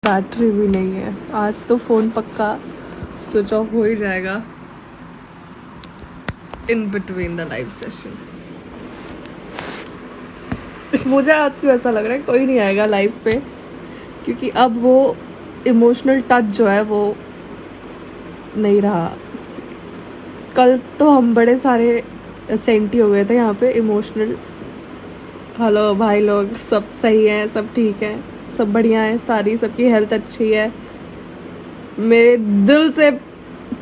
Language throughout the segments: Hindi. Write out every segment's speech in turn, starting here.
बैटरी भी नहीं है आज, तो फ़ोन पक्का स्विच ऑफ हो ही जाएगा in between the live session. मुझे आज भी ऐसा लग रहा है कोई नहीं आएगा लाइव पे, क्योंकि अब वो इमोशनल टच जो है वो नहीं रहा। कल तो हम बड़े सारे सेंटी हो गए थे यहाँ पे इमोशनल। हेलो भाई लोग, सब सही है, सब ठीक है, सब बढ़िया है, सारी सबकी हेल्थ अच्छी है। मेरे दिल से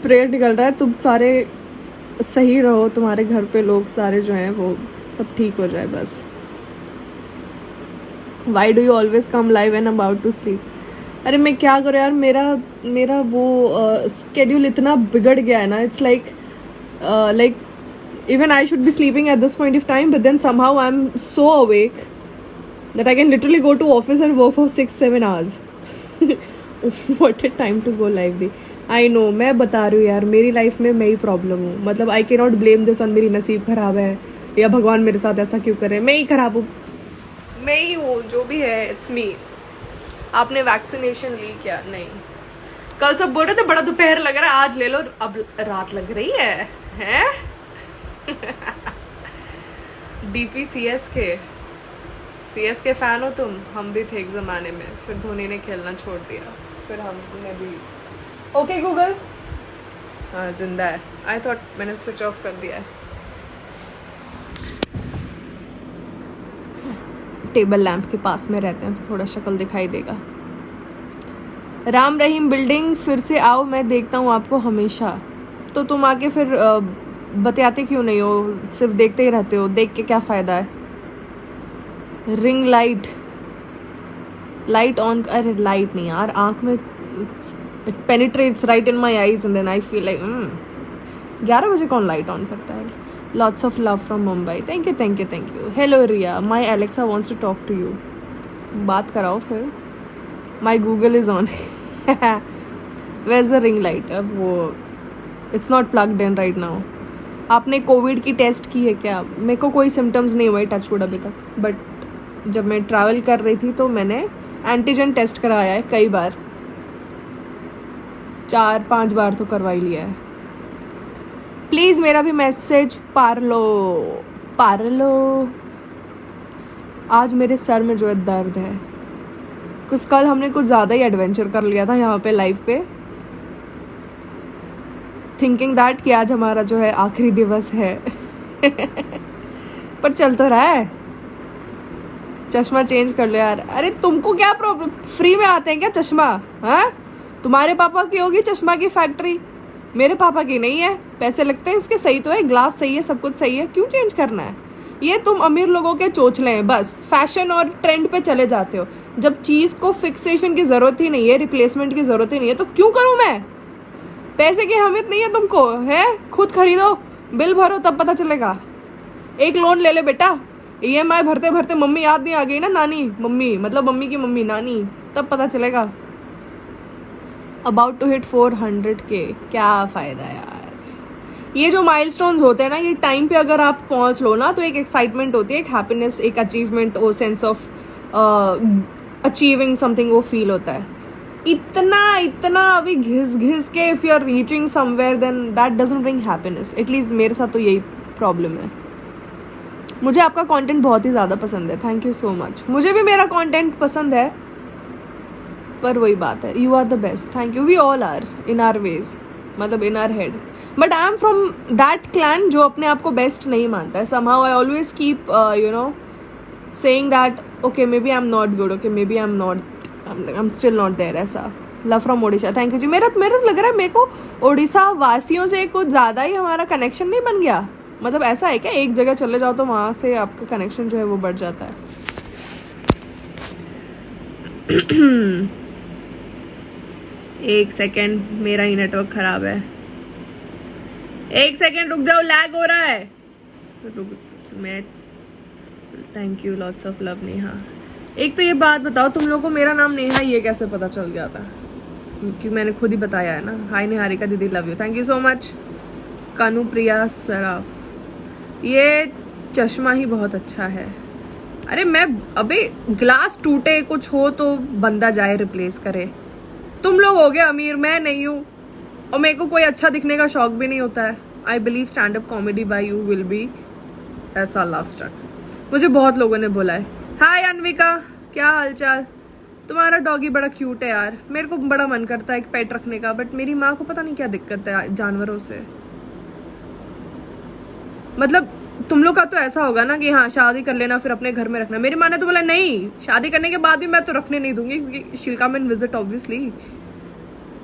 प्रेयर निकल रहा है तुम सारे सही रहो, तुम्हारे घर पे लोग सारे जो हैं वो सब ठीक हो जाए बस। Why do you always come live and about to sleep? अरे मैं क्या करूँ यार, मेरा वो स्केड्यूल इतना बिगड़ गया है ना। It's like even I should be sleeping at this point of time, but then somehow I'm so awake that I can literally go to office and work for 6-7 hours. What a time to go live the. I know, मैं बता रही हूँ यार, मेरी लाइफ में मैं ही प्रॉब्लम हूँ। मतलब I cannot blame this on मेरी नसीब खराब है या भगवान मेरे साथ ऐसा क्यों करे, मैं ही खराब हूँ, मैं ही हूँ, जो भी है इट्स मी। आपने वैक्सीनेशन ली क्या? नहीं। कल सब बोल रहे थे बड़ा दोपहर लग रहा है, आज ले लो, अब रात लग रही है, हैं? डीपी सीएसके फैन हो तुम? हम भी थे एक ज़माने में, फिर धोनी ने खेलना छोड़ दिया, फिर हमने भी। ओके गूगल, हाँ जिंदा है। आई थॉट मैंने स्विच ऑफ कर दिया है। टेबल लैंप के पास में रहते हैं तो थोड़ा शक्ल दिखाई देगा। राम रहीम बिल्डिंग, फिर से आओ, मैं देखता हूँ आपको हमेशा। तो तुम आके फिर बतियाते क्यों नहीं हो, सिर्फ देखते ही रहते हो? देख के क्या फ़ायदा है? Ring light on. अरे लाइट नहीं यार, आँख में it penetrates right in my eyes and then I feel like 11 बजे कौन लाइट ऑन करता है? Lots of love from Mumbai. Thank you. Hello Ria, my Alexa wants to talk to you. बात कराओ फिर। My Google is on. Where's the ring light? अब वो it's not plugged in right now. आपने कोविड की टेस्ट की है क्या? मेरे को कोई सिम्टम्स नहीं हुए टचवुड अभी तक, बट जब मैं ट्रैवल कर रही थी तो मैंने एंटीजन टेस्ट कराया है कई बार, 4-5 बार तो करवा ही लिया है। प्लीज़ मेरा भी मैसेज पार लो। आज मेरे सर में जो है दर्द है, कुछ कल हमने कुछ ज़्यादा ही एडवेंचर कर लिया था यहाँ पे लाइव पे, थिंकिंग दैट कि आज हमारा जो है आखिरी दिवस है। पर चल तो रहा है। चश्मा चेंज कर लो यार। अरे तुमको क्या प्रॉब्लम, फ्री में आते हैं क्या चश्मा? हाँ, तुम्हारे पापा की होगी चश्मा की फैक्ट्री, मेरे पापा की नहीं है। पैसे लगते हैं इसके, सही तो है, ग्लास सही है, सब कुछ सही है, क्यों चेंज करना है? ये तुम अमीर लोगों के चोचले हैं, बस फैशन और ट्रेंड पे चले जाते हो। जब चीज़ को फिक्सेशन की ज़रूरत ही नहीं है, रिप्लेसमेंट की ज़रूरत ही नहीं है, तो क्यों करूँ मैं? पैसे की अहमियत नहीं है तुमको, है? खुद खरीदो, बिल भरो, तब पता चलेगा। एक लोन ले ले बेटा, EMI भरते भरते मम्मी याद नहीं आ गई ना, नानी, मम्मी मतलब मम्मी की मम्मी, नानी, तब पता चलेगा। अबाउट टू हिट 400K, क्या फ़ायदा यार? ये जो माइलस्टोन्स होते हैं ना, ये टाइम पे अगर आप पहुंच लो ना, तो एक एक्साइटमेंट होती है, एक हैप्पीनेस, एक अचीवमेंट, वो सेंस ऑफ अचीविंग समथिंग वो फील होता है। इतना अभी घिस के if you are reaching somewhere, then that doesn't bring happiness. At least मेरे साथ तो यही प्रॉब्लम है। मुझे आपका कंटेंट बहुत ही ज़्यादा पसंद है, थैंक यू सो मच। मुझे भी मेरा कंटेंट पसंद है, पर वही बात है, you are the best, thank you. We all are in our ways, मतलब in our head, but I am from that clan जो अपने आप को बेस्ट नहीं मानता है। Somehow I always keep saying that okay maybe I am not good, okay maybe I am still not there. ऐसा। Love from Odisha, thank you ji. मेरा लग रहा है मेरे को ओडिशा वासियों से कुछ ज़्यादा ही हमारा कनेक्शन नहीं बन गया। मतलब ऐसा है क्या, एक जगह चले जाओ तो वहाँ से आपका कनेक्शन जो है वो बढ़ जाता है। एक सेकेंड, मेरा ही नेटवर्क खराब है, एक सेकेंड रुक जाओ, लैग हो रहा है। मैं thank you, lots of love Neha. एक तो ये बात बताओ, तुम लोगों को मेरा नाम नेहा ये कैसे पता चल गया था? क्योंकि मैंने खुद ही बताया है ना। हाय निहारिका दीदी, love you, thank you so much. Kanu Priya Saraf, ये चश्मा ही बहुत अच्छा है। अरे मैं अबे ग्लास टूटे कुछ हो तो बंदा जाए रिप्लेस करे। तुम लोग हो गए अमीर, मैं नहीं हूँ, और मेरे को कोई अच्छा दिखने का शौक भी नहीं होता है। I believe stand up comedy bye you will be ऐसा लव स्ट्रक। मुझे बहुत लोगों ने बोला है। हाय अनविका, क्या हालचाल? तुम्हारा डॉगी बड़ा क्यूट है यार, मेरे को बड़ा मन करता है एक पेट रखने का, बट मेरी माँ को पता नहीं क्या दिक्कत है जानवरों से। मतलब तुम लोग का तो ऐसा होगा ना कि हाँ शादी कर लेना फिर अपने घर में रखना। मेरी माँ ने तो बोला नहीं, शादी करने के बाद भी मैं तो रखने नहीं दूंगी, क्योंकि शील कम एंड विजिट ऑब्वियसली।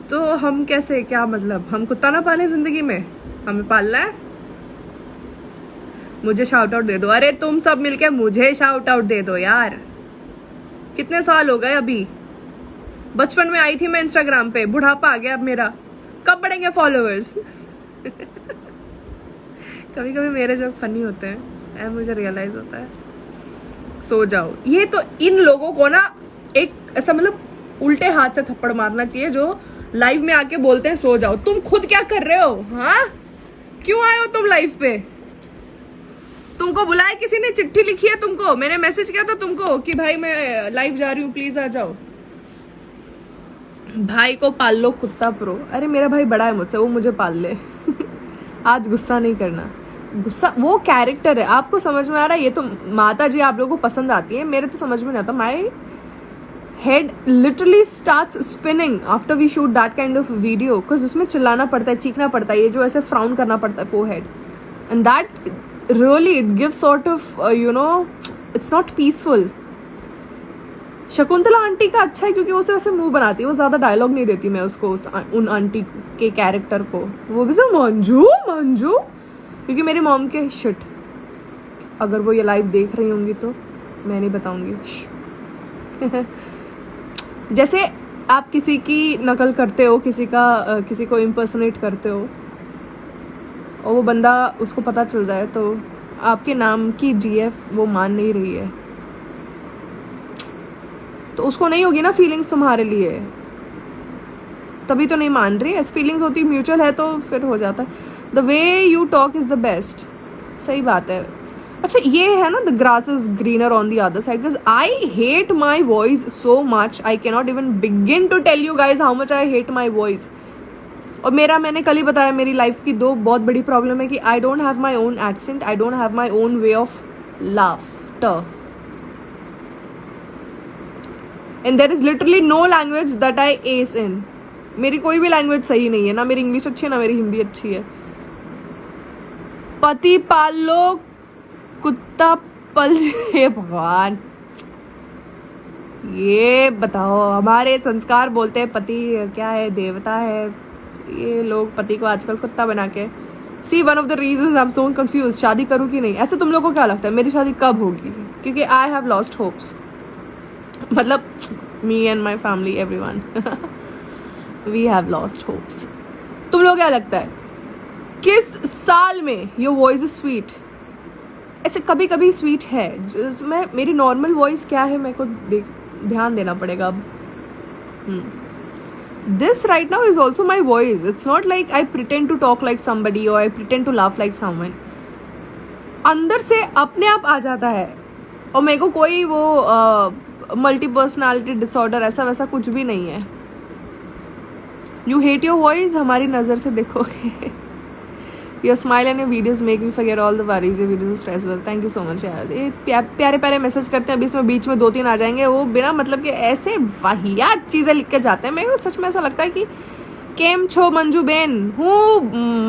तो हम कैसे, क्या मतलब हम कुत्ता ना पाले जिंदगी में, हमें पालना है। मुझे शाउट आउट दे दो। अरे तुम सब मिलके मुझे शाउट आउट दे दो यार। कितने साल हो गए, अभी बचपन में आई थी मैं इंस्टाग्राम पे, बुढ़ापा आ गया अब मेरा, कब बढ़ेंगे फॉलोअर्स? कभी कभी मेरे जो फनी होते हैं मुझे रियलाइज होता है। सो जाओ। ये तो इन लोगों को ना एक ऐसा मतलब उल्टे हाथ से थप्पड़ मारना चाहिए जो लाइव में आके बोलते हैं सो जाओ। तुम खुद क्या कर रहे हो? हाँ, क्यों आए हो तुम लाइव पे? तुमको बुलाया किसी ने? चिट्ठी लिखी है तुमको? मैंने मैसेज किया था तुमको कि भाई मैं लाइव जा रही हूँ, प्लीज आ जाओ। भाई को पाल लो कुत्ता प्रो। अरे मेरा भाई बड़ा है मुझसे, वो मुझे पाल ले। आज गुस्सा नहीं करना, गुस्सा वो कैरेक्टर है। आपको समझ में आ रहा है? ये तो माता जी आप लोगों को पसंद आती है, मेरे तो समझ में नहीं आता। माई head literally starts spinning after we shoot that kind of video, because उसमें चिल्लाना पड़ता है, चीखना पड़ता है, ये जो ऐसे फ्राउन करना पड़ता है forehead, and that really it gives sort of you know it's not peaceful. Shakuntala aunty का अच्छा है क्योंकि उसे वैसे मुंह बनाती है, वो ज्यादा डायलॉग नहीं देती मैं उसको, उन आंटी के कैरेक्टर को। वो भी सब मंजू मंजू, क्योंकि मेरी मॉम के शिट, अगर वो ये लाइव देख रही होंगी तो मैं नहीं बताऊंगी। जैसे आप किसी की नकल करते हो, किसी को इम्पर्सनेट करते हो, और वो बंदा उसको पता चल जाए तो आपके नाम की जीएफ वो मान नहीं रही है, तो उसको नहीं होगी ना फीलिंग्स तुम्हारे लिए, तभी तो नहीं मान रही है। फीलिंग्स होती म्यूचुअल है तो फिर हो जाता है। The way you talk is the best. सही बात है। अच्छा ये है ना, the grass is greener on the other side, because I hate my voice so much, I can not even begin to tell you guys how much I hate my voice. और मैंने कल ही बताया, मेरी लाइफ की 2 बहुत बड़ी प्रॉब्लम है कि I don't have my own accent, I don't have my own way of laughter, and there is literally no language that I ace in. मेरी कोई भी लैंग्वेज सही नहीं है, ना मेरी इंग्लिश अच्छी है ना मेरी हिंदी अच्छी है। पति पाल लो कुत्ता पल। हे भगवान, ये बताओ, हमारे संस्कार बोलते हैं पति क्या है, देवता है। ये लोग पति को आजकल कुत्ता बना के। See one of the reasons I am so confuse, शादी करूं कि नहीं। ऐसे तुम लोगों को क्या लगता है मेरी शादी कब होगी? क्योंकि आई हैव लॉस्ट होप्स, मतलब me and my family everyone we have lost hopes. तुम लोग क्या लगता है किस साल में योर वॉइस इज स्वीट? ऐसे कभी कभी स्वीट है, मैं मेरी नॉर्मल वॉइस क्या है मेरे को ध्यान देना पड़ेगा अब। This right now is also my voice, it's not like I pretend to talk like somebody और I pretend to laugh like someone. अंदर से अपने आप आ जाता है, और मेरे को कोई वो मल्टी पर्सनैलिटी डिसऑर्डर ऐसा वैसा कुछ भी नहीं है। यू हेट योर वॉइस, हमारी नज़र से देखोगे। Your smile and your videos make me forget all the worries. Your videos are stressful. Thank you so much यार। ये प्यारे प्यारे मैसेज करते हैं, अभी इसमें बीच में 2-3 आ जाएंगे, वो बिना मतलब के ऐसे वाहियात चीज़ें लिख के जाते हैं। मेरे को सच में ऐसा लगता है कि केम छो मंजू बेन, હું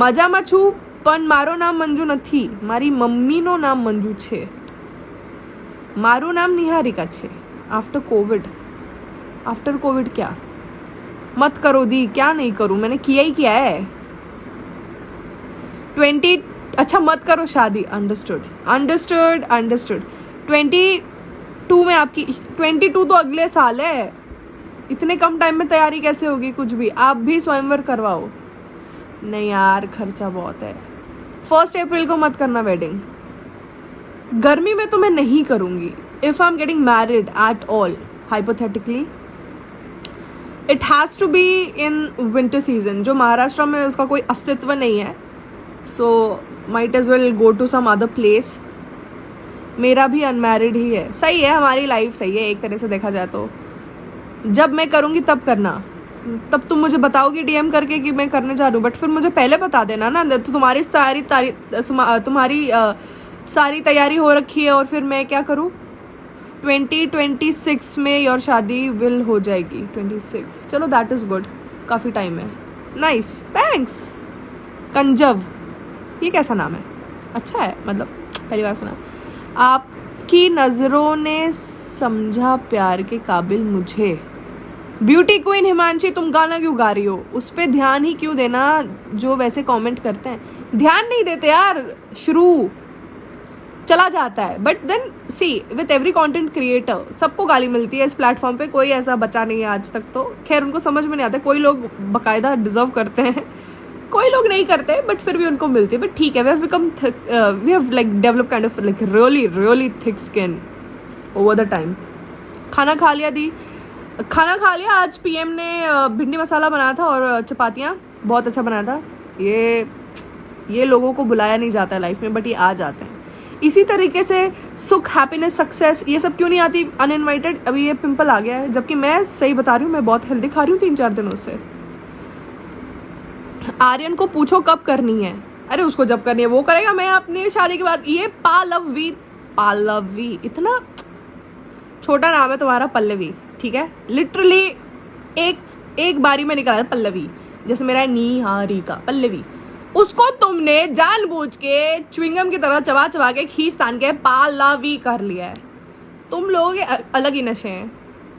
મજામાં છું પણ મારો નામ મંજુ નથી, મારી મમ્મીનો નામ મંજુ છે, મારું નામ નિહારિકા છે। आफ्टर कोविड क्या मत करो दी, क्या नहीं करूँ, मैंने किया ही किया है। 20 अच्छा मत करो शादी, अंडरस्टूड 22 में आपकी 22 तो अगले साल है, इतने कम टाइम में तैयारी कैसे होगी कुछ भी? आप भी स्वयंवर करवाओ। नहीं यार खर्चा बहुत है। 1 अप्रैल को मत करना वेडिंग, गर्मी में तो मैं नहीं करूँगी। If I am getting married at all hypothetically, it has to be in winter season, जो महाराष्ट्र में उसका कोई अस्तित्व नहीं है। So might as well go to some other place. मेरा भी अनमैरिड ही है। सही है, हमारी लाइफ सही है एक तरह से देखा जाए तो। जब मैं करूँगी तब करना, तब तुम मुझे बताओगी डीएम करके कि मैं करने जा रही हूँ, बट फिर मुझे पहले बता देना ना। तो तुम्हारी सारी तैयारी हो रखी है और फिर मैं क्या करूँ। 2026 में योर शादी विल हो जाएगी। 26, चलो दैट इज़ गुड, काफ़ी टाइम है। Nice, thanks. कंजव, ये कैसा नाम है? अच्छा है, मतलब पहली बार सुना। आपकी नज़रों ने समझा प्यार के काबिल मुझे। ब्यूटी क्वीन हिमांशी, तुम गाना क्यों गा रही हो? उस पर ध्यान ही क्यों देना जो वैसे कमेंट करते हैं। ध्यान नहीं देते यार, शुरू चला जाता है। But then see with every content creator सबको गाली मिलती है इस प्लेटफॉर्म पे, कोई ऐसा बचा नहीं है आज तक। तो खैर उनको समझ में नहीं आता, कोई लोग बाकायदा डिजर्व करते हैं, कोई लोग नहीं करते, बट फिर भी उनको मिलती है। बट ठीक है, we have become we have like develop kind of like really thick skin over the time. खाना खा लिया दी, खाना खा लिया। आज पीएम ने भिंडी मसाला बनाया था और चपातियाँ, बहुत अच्छा बनाया था। ये लोगों को बुलाया नहीं जाता है लाइफ में, बट ये आ जाते हैं। इसी तरीके से सुख, हैप्पीनेस, सक्सेस, ये सब क्यों नहीं आती अनइनवाइटेड। अभी ये पिंपल आ गया है, जबकि मैं सही बता रही हूँ, मैं बहुत हेल्दी खा रही हूँ 3-4 दिनों से। आर्यन को पूछो कब करनी है। अरे उसको जब करनी है वो करेगा, मैं अपनी शादी के बाद। ये पालवी इतना छोटा नाम है तुम्हारा, पल्लवी, ठीक है। लिटरली एक बारी में निकाला पल्लवी, जैसे मेरा है निहारिका, पल्लवी। उसको तुमने जानबूझ के च्युइंगम की तरह चबा चबा के खींच तान के पालवी कर लिया है। तुम लोग अलग ही नशे हैं।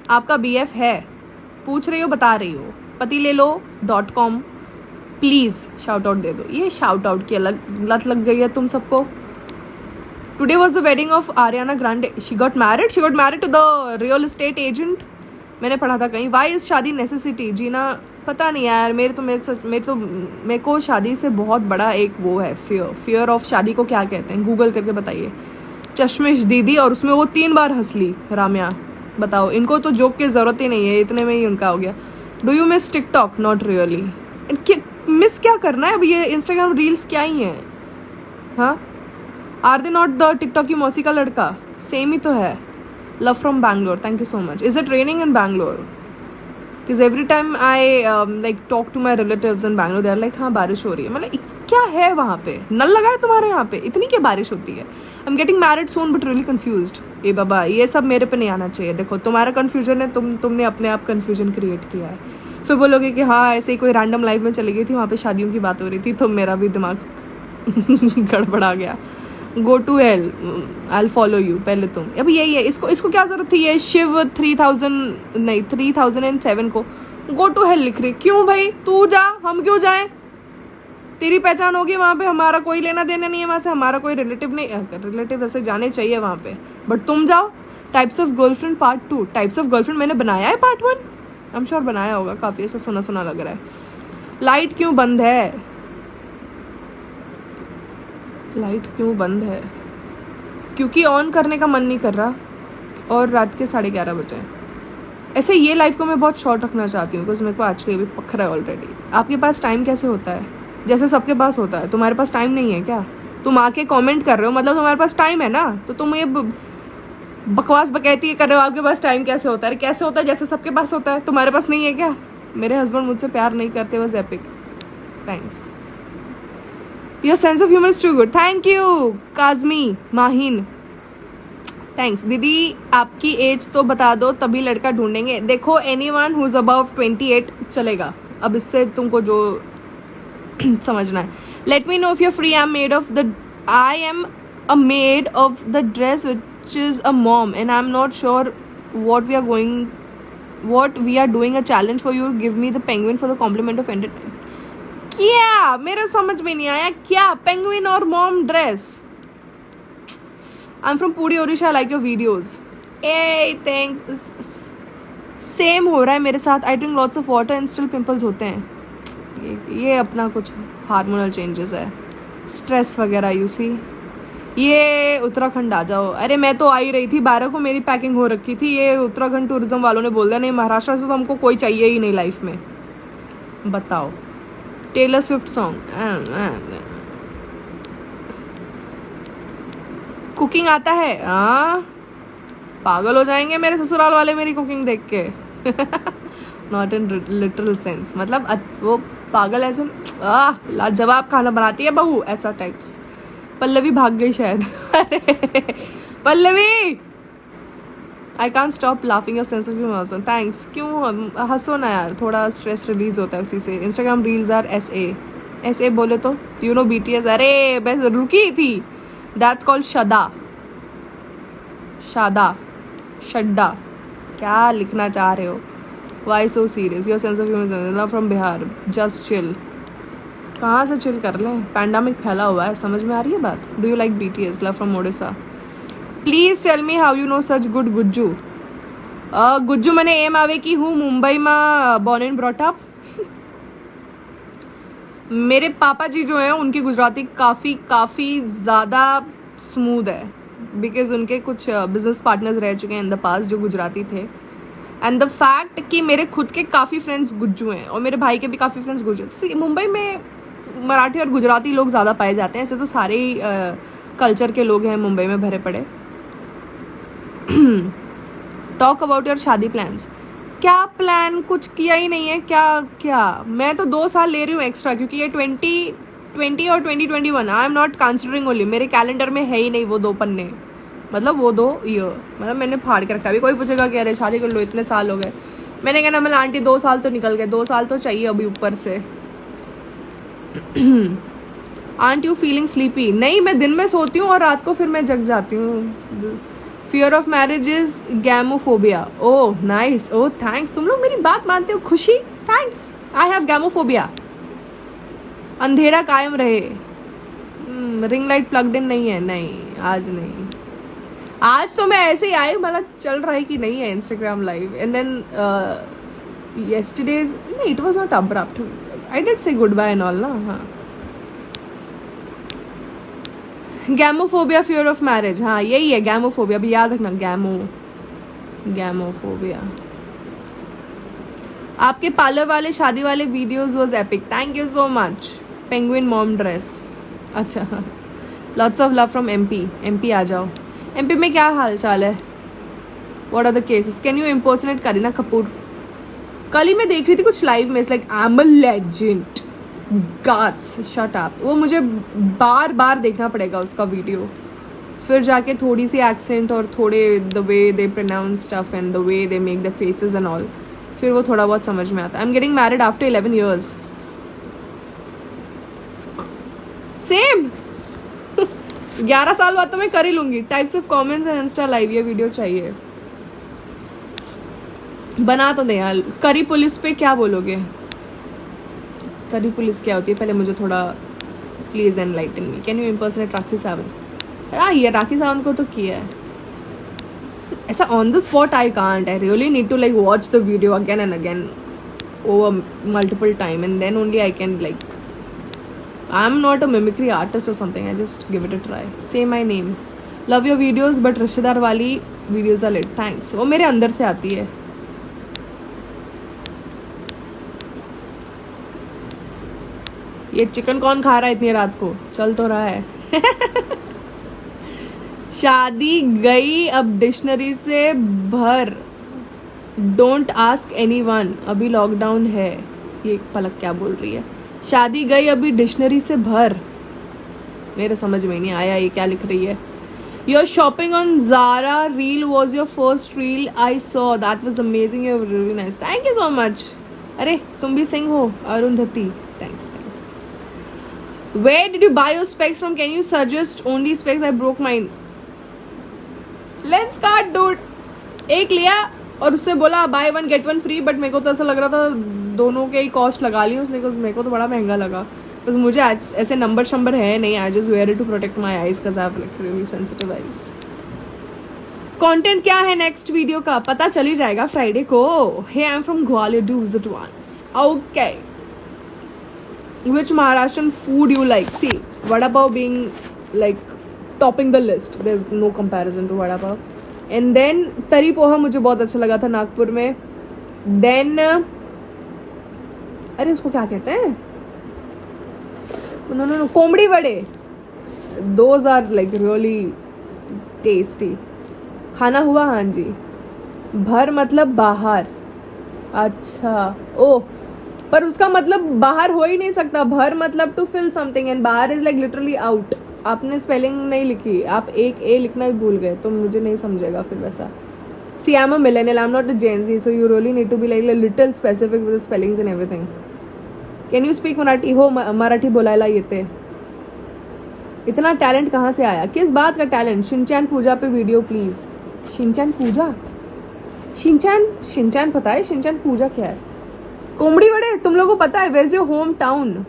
आपका बीएफ है, पूछ रही हो, बता रही हो। patiLelo.com प्लीज शाउट आउट दे दो। ये शाउट आउट की अलग लत लग गई है तुम सबको। Today was the wedding of Ariana Grande. She got married to the real estate agent. मैंने पढ़ा था कहीं। वाई इज शादी नेसेसिटी? जीना पता नहीं यार, मेरे को शादी से बहुत बड़ा एक वो है फियर ऑफ शादी को क्या कहते हैं, गूगल करके बताइए। चश्मिश दीदी, और उसमें वो 3 बार हंस ली राम्या। बताओ, इनको तो जोक की जरूरत ही नहीं है, इतने में ही उनका हो गया। Do you miss TikTok? Not really. Miss क्या करना है, अब ये इंस्टाग्राम रील्स क्या ही है। हाँ, are they not the TikTok की मौसी का लड़का? सेम ही तो है। Love from Bangalore, thank you so much. Is it raining in Bangalore? Because every time I like talk to my relatives in Bangalore, they are like, हाँ बारिश हो रही है। मतलब क्या है वहाँ पे? नल लगा है तुम्हारे यहाँ पे? इतनी क्या बारिश होती है? I'm getting married soon but really confused। ये बाबा, ये सब मेरे पे नहीं आना चाहिए। देखो तुम्हारा कन्फ्यूजन है, तुमने अपने आप कन्फ्यूजन क्रिएट किया है। फिर बोलोगे कि हाँ ऐसे ही कोई रैंडम लाइफ में चली गई थी, वहाँ पे शादियों की बात हो रही थी, तो मेरा भी दिमाग गड़बड़ा गया। Go to hell, I follow you. पहले तुम, अब यही है, इसको क्या जरूरत थी? ये शिव 3007 को गो टू हेल लिख रही। क्यों भाई, तू जा, हम क्यों जाएं? तेरी पहचान होगी वहाँ पे, हमारा कोई लेना देना नहीं है वहाँ से, हमारा कोई रिलेटिव नहीं। रिलेटिव ऐसे जाने चाहिए वहाँ पे, बट तुम जाओ। Types of girlfriend part 2। Types of girlfriend मैंने बनाया है पार्ट 1, आई एम श्योर बनाया होगा, काफ़ी ऐसा सुना लग रहा है। लाइट क्यों बंद है? लाइट क्यों बंद है? क्योंकि ऑन करने का मन नहीं कर रहा और रात के 11:30 बजे हैं। ऐसे ये लाइफ को मैं बहुत शॉर्ट रखना चाहती हूँ, बिकॉज मेरे को एक्चुअली अभी पक रहा है ऑलरेडी। आपके पास टाइम कैसे होता है? जैसे सबके पास होता है। तुम्हारे पास टाइम नहीं है क्या? तुम आके कमेंट कर रहे हो, मतलब तुम्हारे पास टाइम है ना, तो तुम ये बकवास बकैती कर रहे हो आपके पास टाइम कैसे होता है। कैसे होता है? जैसे सबके पास होता है, तुम्हारे पास नहीं है क्या? मेरे हस्बैंड मुझसे प्यार नहीं करते, बस epic. Thanks, your sense of humour is too good. Thank you Kazmi Mahin, thanks. दीदी आपकी एज तो बता दो, तभी लड़का ढूंढेंगे। देखो एनीवन हु इज अबव 28 चलेगा, अब इससे तुमको जो समझना है। Let me know if you're free. I am a maid of the dress which is a mom and I am not sure what we are doing a challenge for you. Give me the penguin for the compliment of entertainment. क्या? मेरे समझ में नहीं आया क्या? पेंगुइन और mom dress. I am from Puri Odisha, I like your videos. Ah thanks. Same हो रहा है मेरे साथ। I drink lots of water and still pimples होते हैं। ये अपना कुछ हार्मोनल चेंजेस है, स्ट्रेस वगैरह। यू सी, ये उत्तराखंड आ जाओ। अरे मैं तो आ ही रही थी, 12 को मेरी पैकिंग हो रखी थी। ये उत्तराखंड टूरिज्म वालों ने बोल दिया नहीं, महाराष्ट्र से तो हमको कोई चाहिए ही नहीं लाइफ में। बताओ। Taylor Swift song. कुकिंग आता है? हाँ, पागल हो जाएंगे मेरे ससुराल वाले मेरी कुकिंग देख के। नॉट इन लिटरल सेंस, मतलब वो पागल ऐसे लाजवाब खाना बनाती है बहू, ऐसा टाइप्स। पल्लवी भाग गई शायद। अरे Pallavi, I can't stop laughing your sense of humour. Thanks. क्यों हंसो ना यार, थोड़ा स्ट्रेस रिलीज होता है उसी से। इंस्टाग्राम रील्स आर SA बोले तो यू नो BTS। अरे बस रुकी थी, दैट्स कॉल्ड शड्डा। क्या लिखना चाह रहे हो? Why so serious? Your sense of humour from Bihar, just chill. कहाँ से चिल कर लें, पैंडामिक फैला हुआ है, समझ में आ रही है बात? Do you like BTS? Love from Odisha. Please tell me how you know such good Gujju. Gujju मैंने एम आवे की हूँ, मुंबई में बॉर्न एंड ब्रॉट अप। मेरे पापा जी जो हैं उनकी गुजराती काफ़ी ज़्यादा स्मूथ है, बिकॉज उनके कुछ बिजनेस पार्टनर्स रह चुके हैं इन द पास्ट जो गुजराती थे। एंड द फैक्ट कि मेरे खुद के काफ़ी फ्रेंड्स गुज्जू हैं और मेरे भाई के भी काफ़ी फ्रेंड्स गुज्जू। मुंबई में मराठी और गुजराती लोग ज़्यादा पाए जाते हैं, ऐसे तो सारे ही कल्चर के लोग हैं मुंबई में भरे पड़े। टॉक अबाउट योर शादी प्लान्स। क्या प्लान, कुछ किया ही नहीं है। क्या मैं तो 2 साल ले रही हूँ एक्स्ट्रा, क्योंकि ये 2020 और 2021 आई एम नॉट कंसिडरिंग ओनली, मेरे कैलेंडर में है ही नहीं वो 2 पन्ने, मतलब वो 2 ईयर, मतलब मैंने फाड़ के रखा। अभी कोई पूछेगा कि अरे शादी कर लो, इतने साल हो गए। मैंने कहना मतलब आंटी 2 साल तो निकल गए, 2 साल तो चाहिए अभी ऊपर से। Aunt you feeling sleepy? नहीं, मैं दिन में सोती हूँ और रात को फिर मैं जग जाती हूँ। Fear of marriage is gamophobia. Oh nice, oh thanks, तुम लोग मेरी बात मानते हो, खुशी, थैंक्स। I have gamophobia. अंधेरा कायम रहे। रिंग लाइट प्लग्ड इन नहीं है? नहीं, आज नहीं। आज तो मैं ऐसे ही आई, मतलब चल रहा है कि नहीं है Instagram live. And then yesterday's, नहीं, it was not abrupt, I did say goodbye and all ना। हाँ, गैमोफोबिया, फियर ऑफ मैरिज, हाँ यही है गैमोफोबिया, अभी याद रखना, गैमोफोबिया। आपके पार्लर वाले शादी वाले videos was epic, thank you so much. Penguin mom dress, अच्छा। Lots of love from MP आ जाओ। MP में क्या हाल चाल है? What are the cases? Can you impersonate Kareena Kapoor? कल ही मैं देख रही थी कुछ लाइव में, like I am a legend, guts, shut up. वो मुझे बार देखना पड़ेगा उसका वीडियो, फिर जाके थोड़ी सी एक्सेंट और थोड़े the way they pronounce stuff and the way they make the faces and all, फिर वो थोड़ा बहुत समझ में आता है। I am getting married after 11 years। Same. 11 साल बाद तो मैं कर ही लूंगी। Types of comments and Insta live, ये वीडियो चाहिए, बना तो दे यार। करी पुलिस पे क्या बोलोगे? करी पुलिस क्या होती है, पहले मुझे थोड़ा please enlighten me. Can you impersonate Rakhi Sawant? हाँ, ये राखी सावंत को तो किया है ऐसा on the spot. I can't, I really need to like watch the video again and again over multiple time, and then only I can like, I am not a mimicry artist और something, I just give it a try. Say my name, love your videos but रिश्तेदार वाली वीडियोज आर लिट, थैंक्स। वो मेरे अंदर से आती है। ये चिकन कौन खा रहा है इतनी रात को? चल तो रहा है। शादी गई अब डिक्शनरी से भर, डोंट आस्क एनीवन, अभी लॉकडाउन है। ये पलक क्या बोल रही है? शादी गई अभी डिक्शनरी से भर, मेरे समझ में नहीं आया ये क्या लिख रही है। Your shopping on Zara reel was your first reel I saw, that was amazing, you're really nice, thank you so much. अरे तुम भी सिंह हो, Arundhati, thanks. Where did you buy your specs from? Can you suggest only specs? I broke mine. Let's start, dude. एक लिया और उससे बोला buy one get one free, but मेरे को तो ऐसा लग रहा था दोनों के ही कॉस्ट लगा ली उसने, मेरे को तो बड़ा महंगा लगा। बस मुझे ऐसे नंबर है नहीं, I just wear it to protect my eyes because I have like really sensitive eyes. Content क्या है नेक्स्ट वीडियो का पता चली जाएगा फ्राइडे को। Hey I am from Gwalior, do visit once. Okay, which Maharashtrian food you like? See, vada pav being like topping the list, there's no comparison to vada pav. And then तरी पोहा मुझे बहुत अच्छा लगा था नागपुर में। Then अरे उसको क्या कहते हैं? No, कोमड़ी वड़े, those are like really tasty. खाना हुआ? हाँ जी। भर मतलब बाहर। अच्छा, ओ, पर उसका मतलब बाहर हो ही नहीं सकता। भर मतलब टू फिल समथिंग एंड बाहर इज लाइक लिटरली आउट। आपने स्पेलिंग नहीं लिखी, आप एक ए लिखना ही भूल गए, तो मुझे नहीं समझेगा फिर वैसा। See, I'm a millennial, I'm not a Gen Z, so you really need to be like a little specific with the spellings and everything. Can you speak Marathi? हो मराठी बोलायला येते। इतना टैलेंट कहाँ से आया? किस बात का टैलेंट? शिनचैन पूजा पे video please. Shinchan Pooja? Shinchan पता है? शिनचैन पूजा क्या है? कोमड़ी वड़े तुम लोगों को पता है? Where is your home town?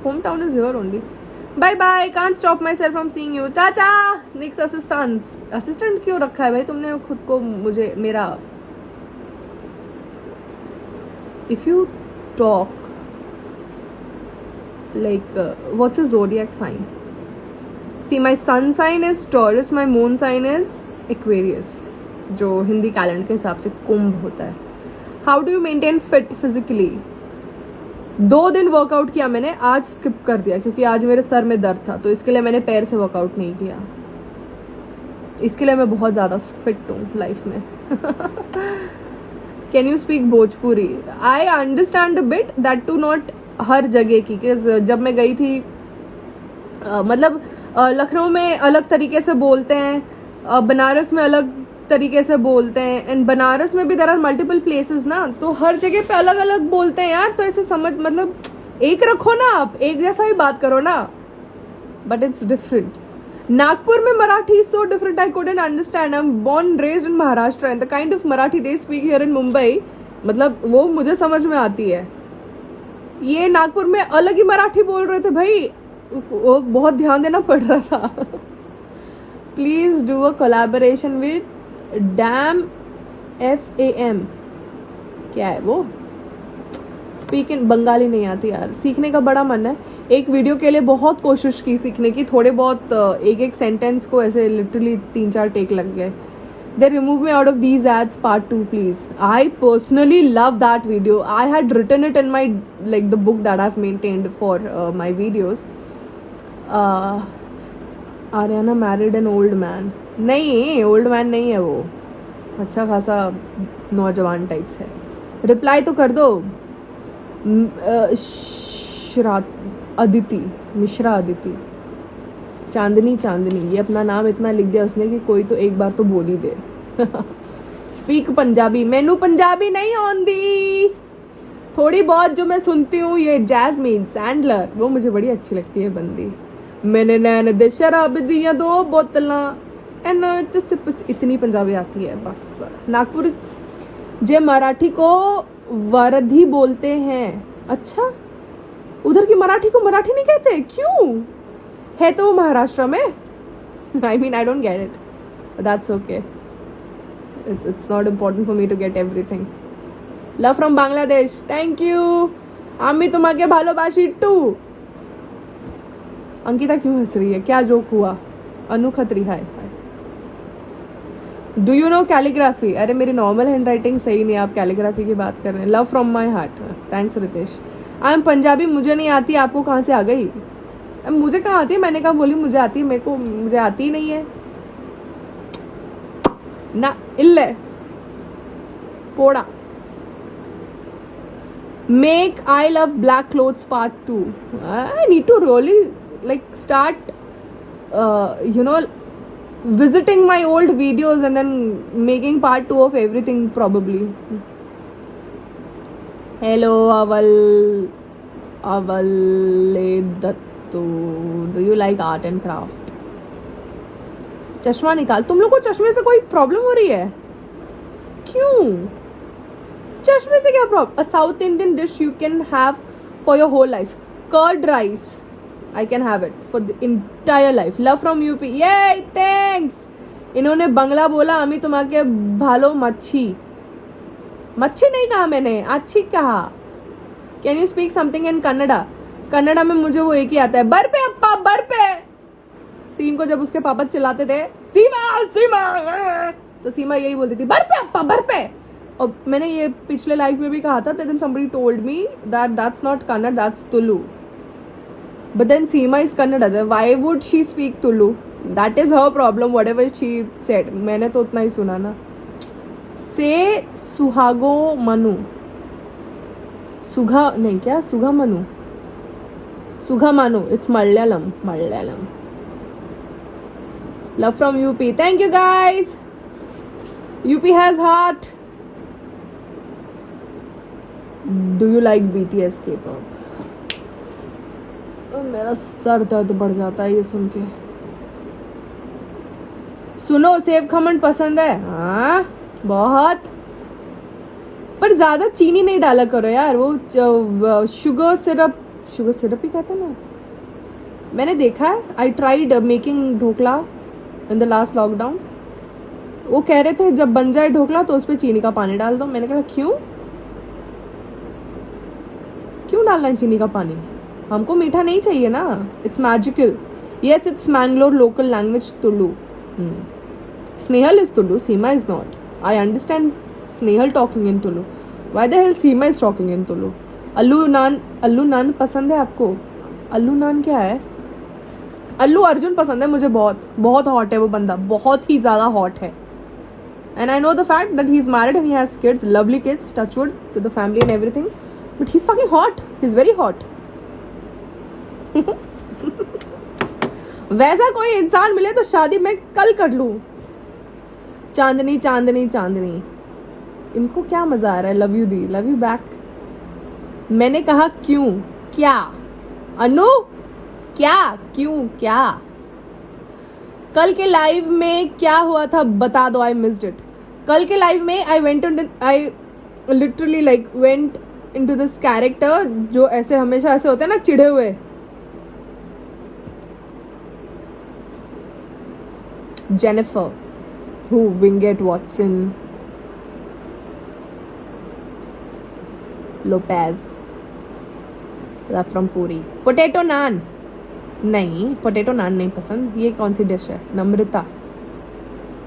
Home town is here only. Bye bye, can't stop myself from seeing you. चाचा निक्स असिस्टेंट क्यों रखा है भाई तुमने खुद को? मुझे मेरा if you talk like what's your zodiac sign? See my sun sign is Taurus, my moon sign is Aquarius, जो हिंदी कैलेंडर के हिसाब से कुंभ होता है। How do you maintain fit physically? 2 दिन वर्कआउट किया मैंने, आज स्किप कर दिया क्योंकि आज मेरे सर में दर्द था, तो इसके लिए मैंने पैर से वर्कआउट नहीं किया। इसके लिए मैं बहुत ज़्यादा फिट हूँ लाइफ में। Can you speak Bhojpuri? I understand a bit, that too not हर जगह की। जब मैं गई थी मतलब लखनऊ में अलग तरीके से बोलते हैं, बनारस में अलग तरीके से बोलते हैं, एंड बनारस में भी देयर आर मल्टीपल प्लेसेस ना, तो हर जगह पे अलग अलग बोलते हैं यार। तो ऐसे समझ मतलब एक रखो ना, आप एक जैसा ही बात करो ना, बट इट्स डिफरेंट। नागपुर में Marathi is so different, I couldn't understand. I am born raised in Maharashtra and the kind of Marathi they speak here in Mumbai, मतलब वो मुझे समझ में आती है। ये नागपुर में अलग ही मराठी बोल रहे थे भाई, वो बहुत ध्यान देना पड़ रहा था। Please do a collaboration with dam FAM, क्या है वो? स्पीक इन बंगाली नहीं आती यार, सीखने का बड़ा मन है। एक वीडियो के लिए बहुत कोशिश की सीखने की, थोड़े बहुत एक सेंटेंस को ऐसे लिटरली 3-4 टेक लग गए। They remove me out of these ads, part 2 please. I personally love that video. I had written it in my like the book that I've maintained for my videos. Ariana married an old man. नहीं, ओल्ड मैन नहीं है वो, अच्छा खासा नौजवान टाइप्स है। रिप्लाई तो कर दो। मिश्रा अदिति, चांदनी, ये अपना नाम इतना लिख दिया उसने कि कोई तो एक बार तो बोल ही दे। स्पीक पंजाबी? मैनू पंजाबी नहीं आंदी, थोड़ी बहुत जो मैं सुनती हूँ ये जैस्मीन सैंडलर, वो मुझे बड़ी अच्छी लगती है बंदी। मैंने नैन दे शराब दिया 2 बोतलां, इतनी पंजाबी आती है बस। नागपुर जे मराठी को वरधी बोलते हैं। अच्छा, उधर की मराठी को मराठी नहीं कहते? क्यों? है तो महाराष्ट्र में। I mean I don't get it, that's okay, it's not important for me to get everything. Love from Bangladesh, thank you. आमी तुम्हाके भालोबाशी 2। अंकिता क्यों हंस रही है? क्या जोक हुआ? Anu Khatri, hi. Do you know calligraphy? अरे मेरी नॉर्मल हैंड राइटिंग सही नहीं, आप कैलीग्राफी की बात कर रहे हैं। Love from my heart, thanks Ritesh. I am Punjabi, मुझे नहीं आती, आपको कहाँ से आ गई? मुझे कहाँ आती है? मैंने कहा बोली मुझे आती है, मुझे आती ही नहीं है ना। इल्ले पोड़ा। Make I love black clothes part 2। I need to really like start visiting my old videos and then making part 2 of everything probably. Hello Avaledatu, do you like art and craft? चश्मा निकाल। तुम लोग को चश्मे से कोई प्रॉब्लम हो रही है? क्यों? चश्मे से क्या problem? A South Indian dish you can have for your whole life, curd rice. I can have it for the entire life. Love from UP. Yay, thanks. इन्होंने बंगला बोला, अमी तुम्हारे भालो मच्छी नहीं कहा मैंने, अच्छी कहा। Can you speak something in Kannada? Kannada में मुझे वो एक ही आता है, बर पे अप्पा बर पे। सीम को जब उसके पापा चिल्लाते थे सीमा, तो सीमा यही बोलती थी, बर पे अप्पा बर पे। और मैंने ये पिछले लाइफ में भी कहा था, then somebody told me that that's not Kannada, that's Tulu. But then Seema is Kannada. Why would she speak Tulu? That is her problem, what ever she said. मैंने तो उतना ही सुना ना. से सुहागो मनु, सुगा नहीं क्या, सुगा मनु, सुगा मानु. It's Malayalam. Malayalam. Love from UP. Thank you guys. UP has heart. Do you like BTS K-pop? मेरा सर दर्द बढ़ जाता है ये सुन के. सुनो, सेव खमन पसंद है. हाँ बहुत, पर ज्यादा चीनी नहीं डाला करो यार. वो शुगर सिरप ही कहते हैं ना. मैंने देखा है. I tried making dhokla in the last lockdown. वो कह रहे थे जब बन जाए ढोकला तो उस पर चीनी का पानी डाल दो. मैंने कहा क्यों डालना है चीनी का पानी? हमको मीठा नहीं चाहिए ना. It's magical. Yes, it's Mangalore local language Tulu. Snehal is Tulu, Seema is not. I understand Snehal talking in Tulu. Why the hell Seema is talking in Tulu? अल्लू नान पसंद है आपको? अल्लू नान क्या है? अल्लू अर्जुन पसंद है मुझे. बहुत हॉट है वो बंदा. बहुत ही ज्यादा हॉट है. And I know the fact that he is married and he has kids, lovely kids, touchwood, to the family and everything. But he is fucking hot. He is very hot. वैसा कोई इंसान मिले तो शादी मैं कल कर लूं. चांदनी चांदनी चांदनी. इनको क्या मजा आ रहा है? Love you the, love you back. मैंने कहा क्यों? क्या अनु? क्या क्यों? क्या कल के लाइव में क्या हुआ था बता दो. I missed it. कल के लाइव में I literally like went into this character जो ऐसे हमेशा ऐसे होते हैं ना, चिढ़े हुए. Jennifer, who Wingate Watson, Lopez, love from Puri. Potato naan नहीं, पोटैटो नान नहीं पसंद. ये कौन सी डिश है? नम्रता.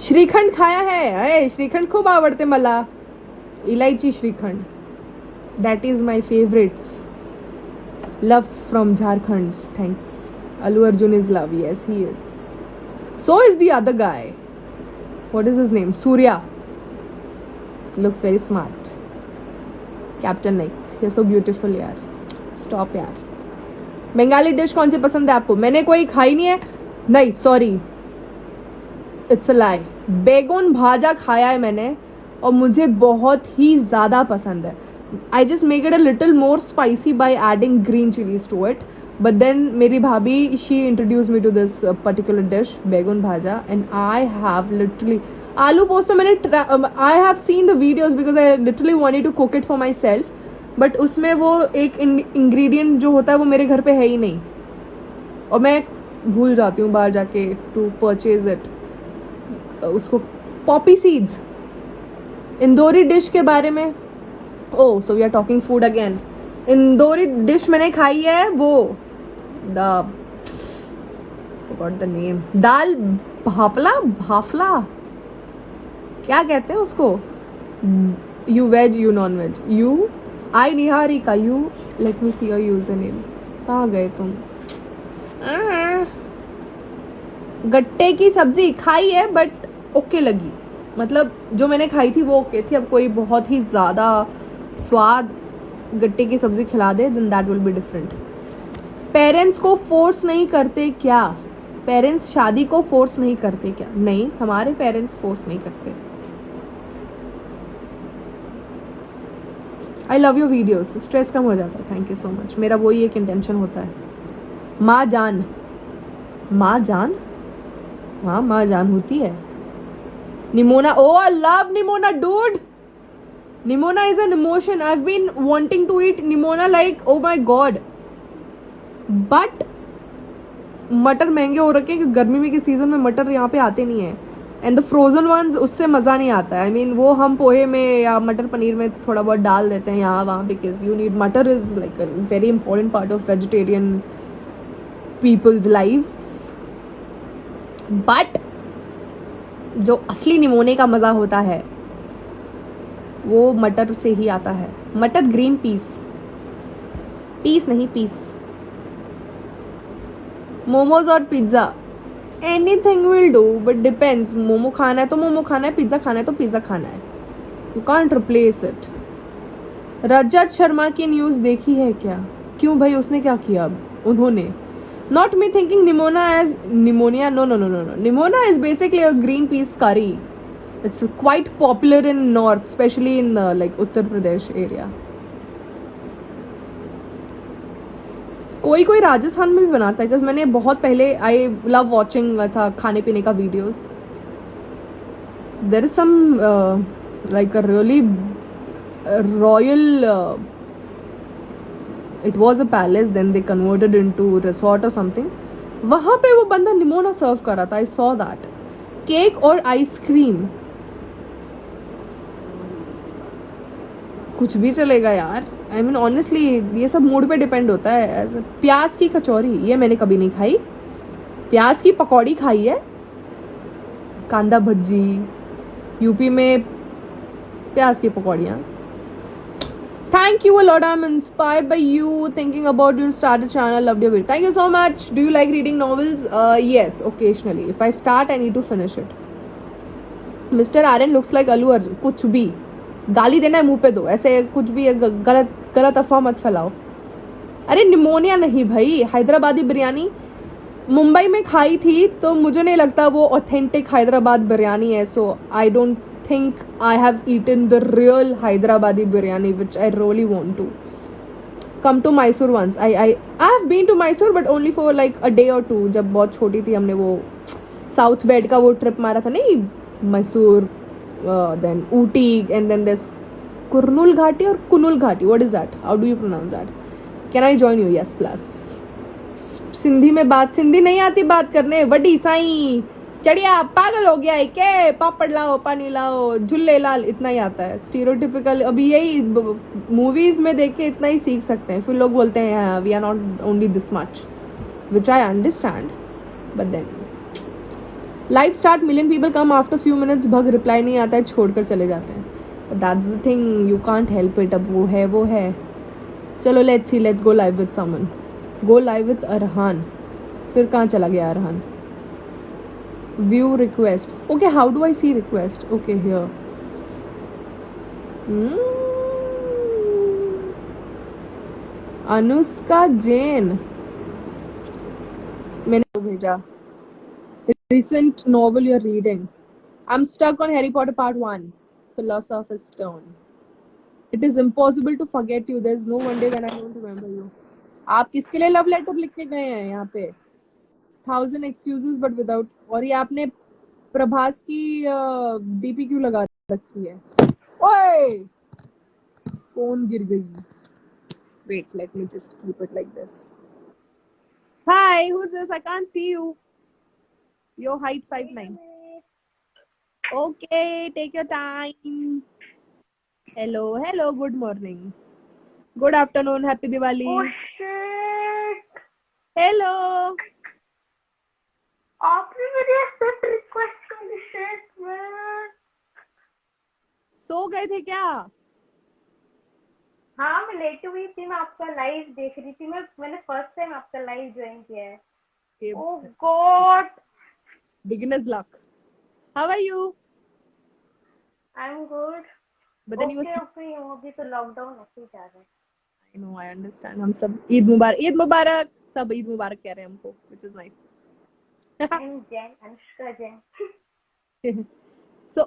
श्रीखंड खाया है? अरे श्रीखंड खूब आवडते मला. इलायची shrikhand. That is my favourites. Loves from Jharkhand. Thanks. Allu Arjun is love. Yes, he is. So is the other guy. What is his name? Surya. Looks very smart. Captain Nick. You're so beautiful यार. Stop यार. बंगाली डिश कौन सी पसंद है आपको? मैंने कोई खाई नहीं है. नहीं, सॉरी, इट्स अ लाई. बैगन भाजा खाया है मैंने और मुझे बहुत ही ज़्यादा पसंद है. I just make it a little more spicy by adding green chilies to it. But then मेरी भाभी she introduce me to this particular dish, baingan bhaja, and I have literally aloo posto. तो मैंने I have seen the videos because I literally wanted to cook it for myself. But उसमें वो एक इंग्रेडिएंट जो होता है वो मेरे घर पे है ही नहीं और मैं भूल जाती हूँ बाहर जाके टू परचेज इट. उसको पॉपी सीड्स. इंदौरी डिश के बारे में. Oh, so we are talking food again. इंदौरी डिश मैंने खाई है, वो forgot the name. दाल भाफला क्या कहते हैं उसको? You veg, you non veg. You I Niharika. You let me see your username. कहाँ गए तुम? गट्टे की सब्जी खाई है बट ओके लगी. मतलब जो मैंने खाई थी वो ओके थी. अब कोई बहुत ही ज़्यादा स्वाद गट्टे की सब्जी खिला दे then that will be different. Parents को फोर्स नहीं करते क्या? पेरेंट्स शादी को फोर्स नहीं करते क्या? नहीं, हमारे पेरेंट्स फोर्स नहीं करते. I love your videos. Stress कम हो जाता है. Thank you so much. मेरा वही एक इंटेंशन होता है. माँ जान. हाँ, माँ जान होती है. Nimona. Oh, I love Nimona dude. Nimona is an emotion. I've been wanting to eat Nimona like, oh my god. But मटर महंगे हो रखे हैं क्योंकि गर्मी में के सीज़न में मटर यहाँ पे आते नहीं है. एंड द फ्रोजन वंस, उससे मज़ा नहीं आता है. आई मीन वो हम पोहे में या मटर पनीर में थोड़ा बहुत डाल देते हैं यहाँ वहाँ, बिकॉज यू नीड मटर is like a very important part of vegetarian people's life. But जो असली निमोने का मज़ा होता है वो मटर से ही आता है. मटर ग्रीन पीस नहीं, पीस. मोमोज और pizza. Anything will do but depends. Momo खाना है तो मोमो खाना है, पिज्जा खाना है तो पिज्जा खाना है. You can't replace it. Rajat Sharma की न्यूज देखी है क्या? क्यों भाई, उसने क्या किया? अब उन्होंने not me thinking pneumonia as pneumonia. No. Pneumonia is basically a green peas curry. It's quite popular in north, especially in like Uttar Pradesh area. कोई कोई राजस्थान में भी बनाता है, बिकॉज मैंने बहुत पहले आई लव वॉचिंग ऐसा खाने पीने का videos. There is some like a really royal, it was a palace, then they converted into resort or something. वहाँ पे वो बंदा निमोना सर्व कर रहा था. I saw that. केक और आइसक्रीम कुछ भी चलेगा यार. I mean honestly ये सब मूड पे डिपेंड होता है. प्याज की कचौरी ये मैंने कभी नहीं खाई. प्याज की पकौड़ी खाई है. कांदा भज्जी, यूपी में प्याज की पकौड़ियाँ. Thank you a lot. I'm inspired by you. Thinking about you start a channel. Loved your video. Thank you so much. Do you like reading novels? Yes, occasionally. If I start, I need to finish it. Mr. Aryan looks like Allu Arjun. कुछ भी गाली देना है मुंह पे दो. ऐसे कुछ भी गलत अफवाह मत फैलाओ. अरे निमोनिया नहीं भाई, हैदराबादी बिरयानी मुंबई में खाई थी तो मुझे नहीं लगता वो ऑथेंटिक हैदराबाद बिरयानी है. So I don't think I have eaten the real Hyderabadi biryani, which I really want to. Come to Mysore once. I have been to Mysore, but only for like a day or two. जब बहुत छोटी थी हमने वो साउथ बेड का वो ट्रिप मारा था नहीं, Mysore, then Ooty, and then there's Kurnool घाटी और कुनुल घाटी. What is that? How do you pronounce that? Can I join you? Yes, plus. Sindhi में बात, सिंधी नहीं आती बात करने. वड्डी साईं चढ़िया पागल हो गया है के, पापड़ लाओ, पानी लाओ, झुल्ले लाल, इतना ही आता है. स्टीरियोटिपिकल अभी यही मूवीज में देख के इतना ही सीख सकते हैं. फिर लोग बोलते हैं we are not only this much, which I understand. But then life start, million people come, after few minutes भग रिप्लाई नहीं आता है, छोड़कर चले जाते हैं. That's the thing, you can't help it. अब वो है. चलो let's see, let's go live with someone. Go live with Arhan. फिर कहाँ चला गया Arhan? View request. Okay, how do I see request? Okay, here. Anushka Jain मैंने भेजा. Recent novel you're reading? I'm stuck on Harry Potter Part 1, Philosopher's Stone. It is impossible to forget you. There's no one day when I don't remember you. आप किसके लिए लव लेटर लिख के गए हैं यहाँ पे? 1000 excuses but without. और ये आपने प्रभास की डीपी क्यों लगा रखी है? ओए फोन गिर गई. Wait, let me just keep it like this. Hi, who's this? I can't see you. Your height 5'9". Okay, take your time. Hello, good morning. Good afternoon, happy Diwali. Oh shit! Hello. आपने मेरी एक्सेप्ट रिक्वेस्ट कर दी. Shit man. सो गए थे क्या? हाँ, मैं लेटी हुई थी. मैं आपका लाइव देख रही थी. मैंने फर्स्ट टाइम आपका लाइव ज्वाइन किया है. ओह God. Beginner's luck. How are you? I'm good. But then you were okay अभी तो लॉकडाउन ऐसे ही जा रहा है. I know, I understand. हम सब ईद मुबारक सब ईद मुबारक कह रहे हैं हमको, which is nice. I'm Jen, Anushka Jen. So,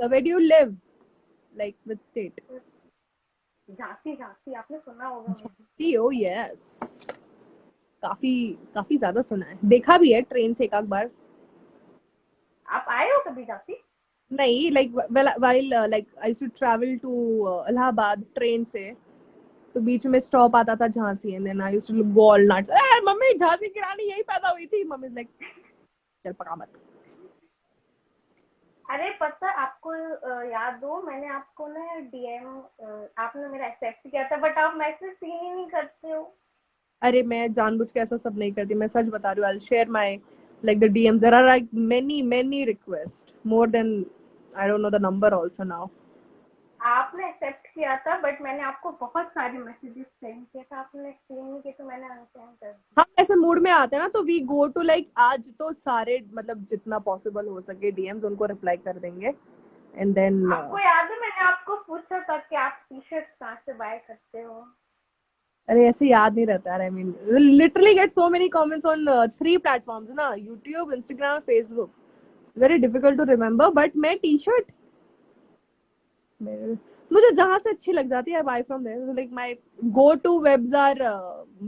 where do you live? Like, which state? Jhansi आपने सुना होगा. झांसी. Oh yes. काफी ज्यादा सुना है, देखा भी है ट्रेन से एक आध बार. आप आए हो कभी झांसी? नहीं, like while like I used to travel to Allahabad train से, तो बीच में स्टॉप आता था Jhansi, and then I used to go all nuts. Mummy Jhansi की रानी यही पैदा हुई थी. मम्मी इज लाइक चल पका मत. अरे पता आपको याद हो, मैंने आपको ना डीएम, आपने मेरा एक्सेप्ट किया था, बट आप मैसेज सीन ही नहीं करते हो. अरे मैं जानबूझ के ऐसा सब नहीं करती, मैं सच बता रही हूँ. I will share my like the DMs. There are like many requests, more than I don't know the number also now. आपने एक्सेप्ट किया था, बट मैंने आपको बहुत सारे मैसेजेस सेंड किया था, आपने सीन नहीं किया तो मैंने अनसेंड कर दिया। हम ऐसे मूड में आते हैं ना तो वी गो टू लाइक आज तो सारे मतलब जितना पॉसिबल हो सके डीएम्स उनको रिप्लाई कर देंगे एंड देन आपको याद है मैंने आपको पूछा था कि आप टी शर्ट कहाँ से बाय करते हो? अरे ऐसे याद नहीं रहता यार I mean literally get so many comments on 3 platforms ना YouTube Instagram Facebook it's very difficult to remember but मैं टी शर्ट मुझे जहां से अच्छी लग जाती है I buy from there like my go to webs or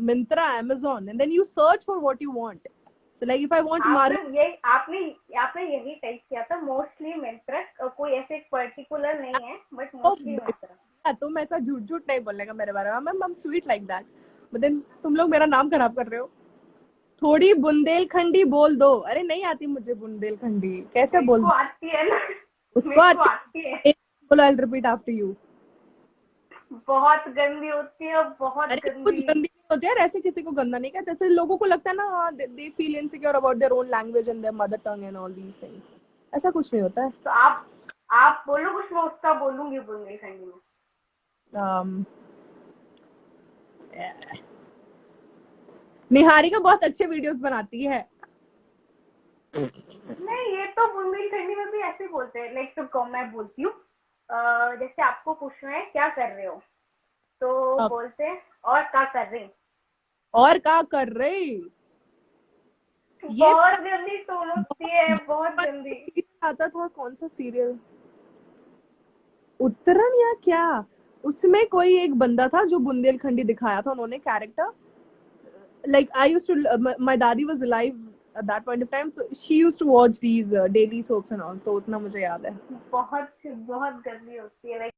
Myntra amazon and then you search for what you want so like if I want आपने Marvel ये आपने यही टाइप किया था, मोस्टली मिंत्रा, कोई ऐसे पर्टिकुलर नहीं है, बट तो मोस्टली मिंत्रा। तुम ऐसा झूठ झूठ नहीं बोलने का मेरे बारे में ma'am I'm sweet like that but then तुम लोग मेरा नाम खराब कर रहे हो थोड़ी बुंदेलखंडी बोल दो अरे नहीं आती मुझे बुंदेलखंडी कैसे मेरे बोल को आती है ना, उसको मेरे को आती आती है। है बोलो I'll repeat after you बहुत गंदी होती है, बहुत अरे कुछ गंदी। गंदी नहीं होती यार ऐसे किसी को गंदा नहीं कहते जैसे लोगों को लगता है ना they feel insecure about their own language and their mother tongue and all these things ऐसा कुछ नहीं होता है तो आप बोलो कुछ, मैं उसका बोलूंगी बुंदेलखंडी में। um, निहारिका बहुत अच्छे वीडियोस बनाती है नहीं, ये तो बुंदेलखंडी में भी ऐसे बोलते हैं, लाइक तो कम मैं बोलती हूँ। जैसे आपको पूछना है क्या कर रहे हो, तो अब बोलते हैं और क्या कर रही। और क्या कर रही ये बहुत गंदी टोन होती है, बहुत बहुत गंदी। सीरियल आता था कौन सा सीरियल उत्तरण या क्या उसमें कोई एक बंदा था जो बुंदेलखंडी दिखाया था उन्होंने character like I used to my dadi was alive at that point of time so she used to watch these daily soaps and all तो उतना मुझे याद है बहुत बहुत गंदी होती है, लाइक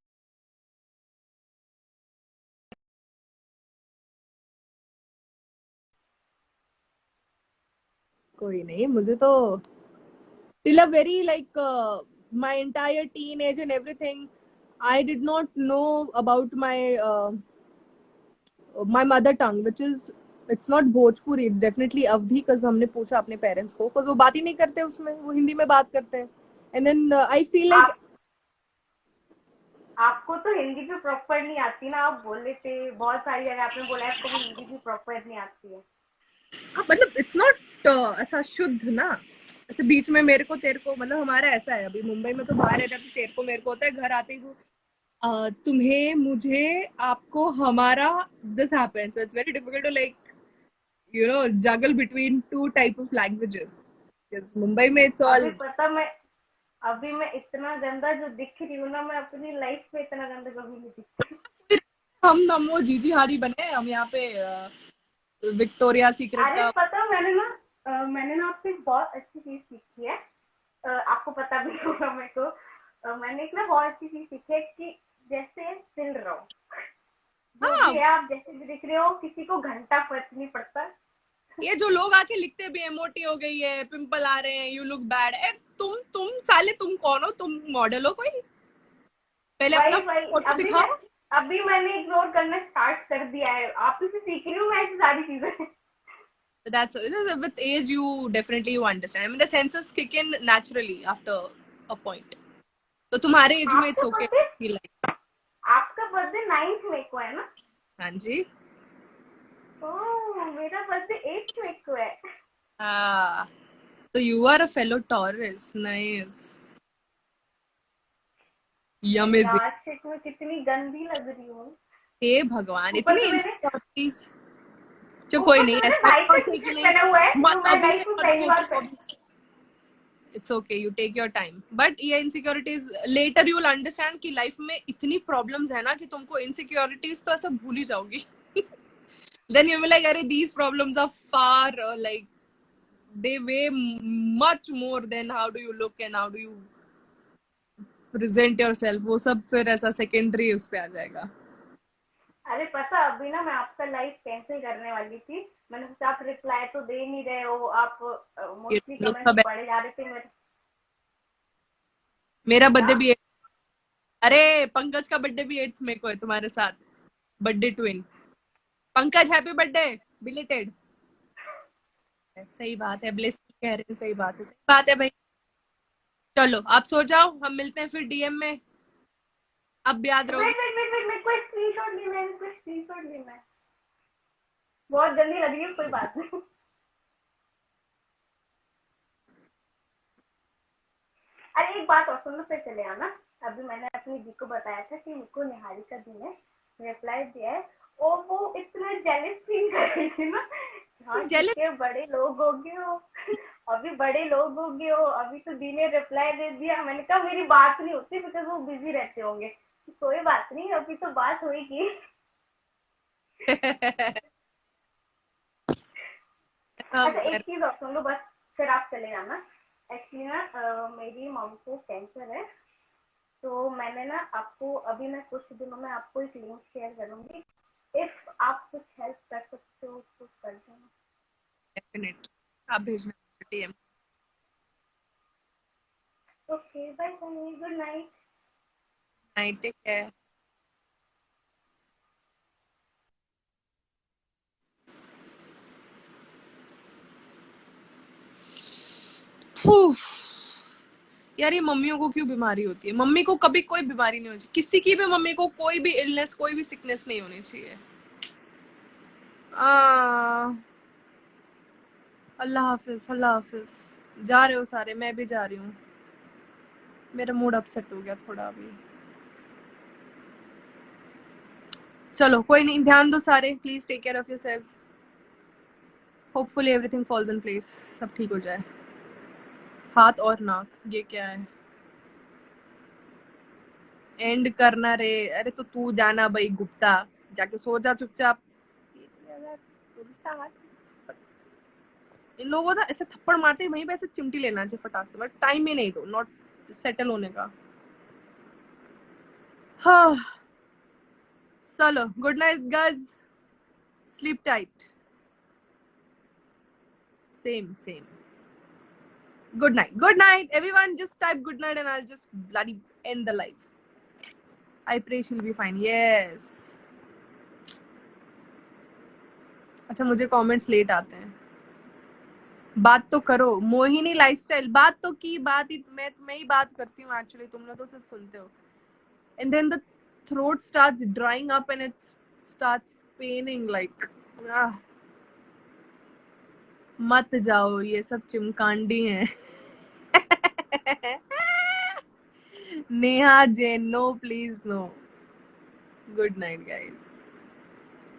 कोई नहीं मुझे तो till a very like my entire teenage and everything I did not know about my mother tongue which is it's not Bhojpuri it's definitely Avdhi because हमने पूछा अपने पेरेंट्स को because वो बात ही नहीं करते उसमें वो हिंदी में बात करते हैं and then I feel like आप आपको तो हिंदी भी प्रॉपर नहीं आती ना, आप बोल लेते बहुत सारी जगह आपने बोला है आपको भी हिंदी भी प्रॉपर नहीं आती है। हाँ मतलब इट्स नॉट ऐसा शुद्ध ना ऐसे बीच में मेरे को तेरे को मतलब हमारा ऐसा है अभी मुंबई में तो बाहर रहता तो तेरे को मेरे को होता है घर आते ही तुम्हें मुझे आपको हमारा this happens so it's very difficult to like you know juggle between two type of languages because Mumbai में it's all अभी पता मैं अभी मैं इतना गंदा जो दिख रही हूँ ना, मैं अपनी लाइफ में इतना गंदा कभी नहीं दिखती। हम नमो जीजी हारी बने हम यहाँ पे विक्टोरिया सीक्रेट अरे का पता मैंने ना आपसे एक बहुत अच्छी चीज सीखी है। आपको पता भी होगा मेरे को। मैंने एक ना बहुत अच्छी चीज सीखी है कि जैसे चिल रहो, जो हाँ भी है आप जैसे भी दिख रहे हो, किसी को घंटा फर्क नहीं पड़ता। ये जो लोग आके लिखते भी है मोटी हो गई है पिंपल आ रहे हैं यू लुक बैड तुम साले तुम कौन हो तुम मॉडल हो कोई पहले अपना वही वही फोटो दिखाओ अभी मैंने इग्नोर करना स्टार्ट कर दिया है, आप ही से सीख रही हूँ मैं ऐसी सारी चीजें। that's with age you definitely you understand I mean the senses kick in naturally after a point तो तुम्हारे एज में इट्स आपका ओके बर्थडे फील लाइक आपका बर्थडे 9 मई को है ना? हाँ जी ओह, मेरा बर्थडे 8 मई को है। हाँ तो you are a fellow Taurus nice amazing यार शिट, मैं कितनी गंदी लग रही हूँ। हे भगवान ऊपर इतनी से मैंने इनसिक्योरिटीज चलो कोई ऊपर नहीं से मैंने ऐसा भाई का टी सोचेगी शर्ट नहीं पहना हुआ है, जो मत मैं अभी से लाइफ में मत पहली बार सोचो it's okay you take your time but ये insecurities later you will understand कि लाइफ में इतनी प्रॉब्लम्स है ना कि तुमको इनसिक्योरिटीज तो ऐसा भूल ही जाओगी then you will like अरे these problems are far like they weigh much more than how do you look and how do you present yourself वो सब फिर ऐसा secondary उस पे आ जाएगा अरे पता अभी ना मैं आपका लाइव कैंसिल करने वाली थी, मैंने सोचा आप रिप्लाई तो दे नहीं रहे हो, आप ये मोस्टली लोग कमेंट्स सब पढ़े जा रहे थे मेरे। मेरा क्या? बर्थडे भी अरे पंकज का बर्थडे भी 8 मई को है तुम्हारे साथ birthday twin Pankaj happy birthday belated सही बात है ब्लेस कह रहे हैं सही बात है भाई चलो आप सो जाओ हम मिलते हैं फिर डीएम में अब याद रहोगे wait wait wait wait screenshot लेना है, बहुत जल्दी लग रही है, कोई बात नहीं। अरे एक बात और सुनो, फिर चले आना। अभी मैंने अपनी दी को बताया था कि मुझको निहारिका दी ने रिप्लाई दिया है, और वो इतना जेलस फील कर रही थी ना। हाँ ठीक जेलस? है, बड़े लोग हो गए हो, अभी बड़े लोग हो गए हो, अभी तो दी ने रिप्लाई दे दिया। मैंने कहा मेरी बात नहीं होती, बिकॉज वो बिजी रहते होंगे। कोई बात नहीं, अभी तो बात होगी। अच्छा एक चीज और सुन लो बस, फिर आप चले जाना। एक्चुअली ना मेरी मॉम को कैंसर है, तो मैंने ना आपको अभी, मैं कुछ दिनों में आपको एक लिंक शेयर करूंगी। इफ आप कुछ हेल्प कर सकते हो तो कर देना। डेफिनेटली, आप भेजना DM। Okay, bye bye, good night. Night, take care. यार ये मम्मियों को क्यों बीमारी होती है? मम्मी को कभी कोई बीमारी नहीं होनी चाहिए, किसी की भी मम्मी को कोई भी इलनेस, कोई भी सिकनेस नहीं होनी चाहिए। अल्लाह हाफिज, अल्लाह हाफिज। जा रहे हो सारे? मैं भी जा रही हूँ, मेरा मूड अपसेट हो गया थोड़ा अभी। चलो कोई नहीं, ध्यान दो सारे, please take care of yourselves. Hopefully everything falls in place, सब ठीक हो जाए। हाथ और नाक, ये क्या है? एंड करना रे? अरे तो तू जाना भाई गुप्ता, जाके सो जा चुपचाप। इन लोगों को ना ऐसे थप्पड़ मारते ही वहीं पे ऐसे चिमटी लेना चाहिए फटाक से, बट टाइम ही नहीं दो नॉट सेटल होने का। हाँ चलो, good night guys, sleep tight. Same good night everyone, just type good night and I'll just bloody end the live. I pray she'll be fine. Yes, अच्छा मुझे कमेंट्स लेट आते हैं। बात तो करो मोहिनी लाइफस्टाइल, बात तो की, बात ही मैं ही बात करती हूँ एक्चुअली, तुम लोग तो सिर्फ सुनते हो। And then the throat starts drying up and it starts paining like मत जाओ, ये सब चिमकांडी हैं। Neha Jain, no please no. Good night guys.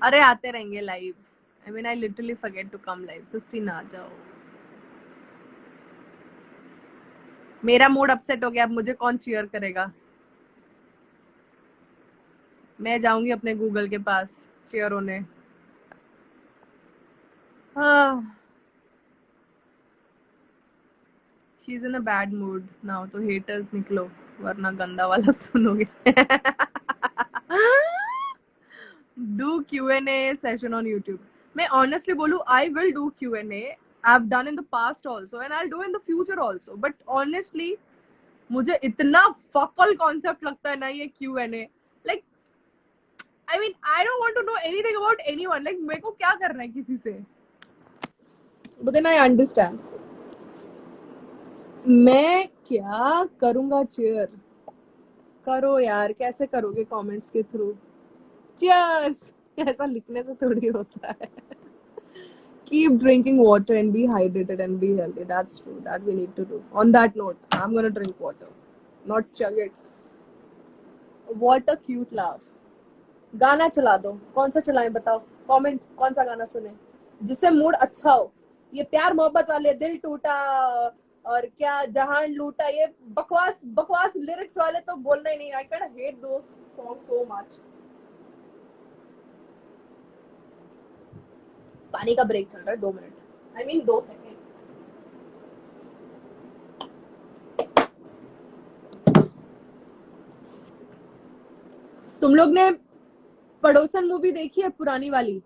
अरे आते रहेंगे live, I mean I literally forget to come live, तुसी ना जाओ। मेरा मूड अपसेट हो गया, अब मुझे कौन चीयर करेगा? मैं जाऊंगी अपने गूगल के पास चीयर होने। She is in a bad mood now, तो हेटर्स निकलो वरना गंदा वाला सुनोगे। Do Q&A session on YouTube. मैं ऑनेस्टली बोलूं, I will do Q&A, I've done in the past also and I'll do in the future also, but honestly मुझे इतना फकल कॉन्सेप्ट लगता है ना ये Q&A, like I mean I don't want to know anything about anyone, like मेरे को क्या करना है किसी से, but then I understand। मैं क्या करूंगा? चीयर करो यार, कैसे करोगे? कमेंट्स के थ्रू चीयर्स, ऐसा लिखने से थोड़ी होता है। Keep drinking water and be hydrated and be healthy. That's true, that we need to do. On that note, I'm gonna drink water, not chug it. What a cute laugh। गाना चला दो, कौन सा चलाएं बताओ? कमेंट, कौन सा गाना सुने जिससे मूड अच्छा हो? ये प्यार मोहब्बत वाले, दिल टूटा और क्या जहान लूटा, ये बकवास बकवास लिरिक्स वाले तो बोलना ही नहीं। I can hate those song so much. पानी का ब्रेक चल रहा है, 2 मिनट, आई मीन 2 सेकेंड। तुम लोग ने पड़ोसन मूवी देखी है पुरानी वाली?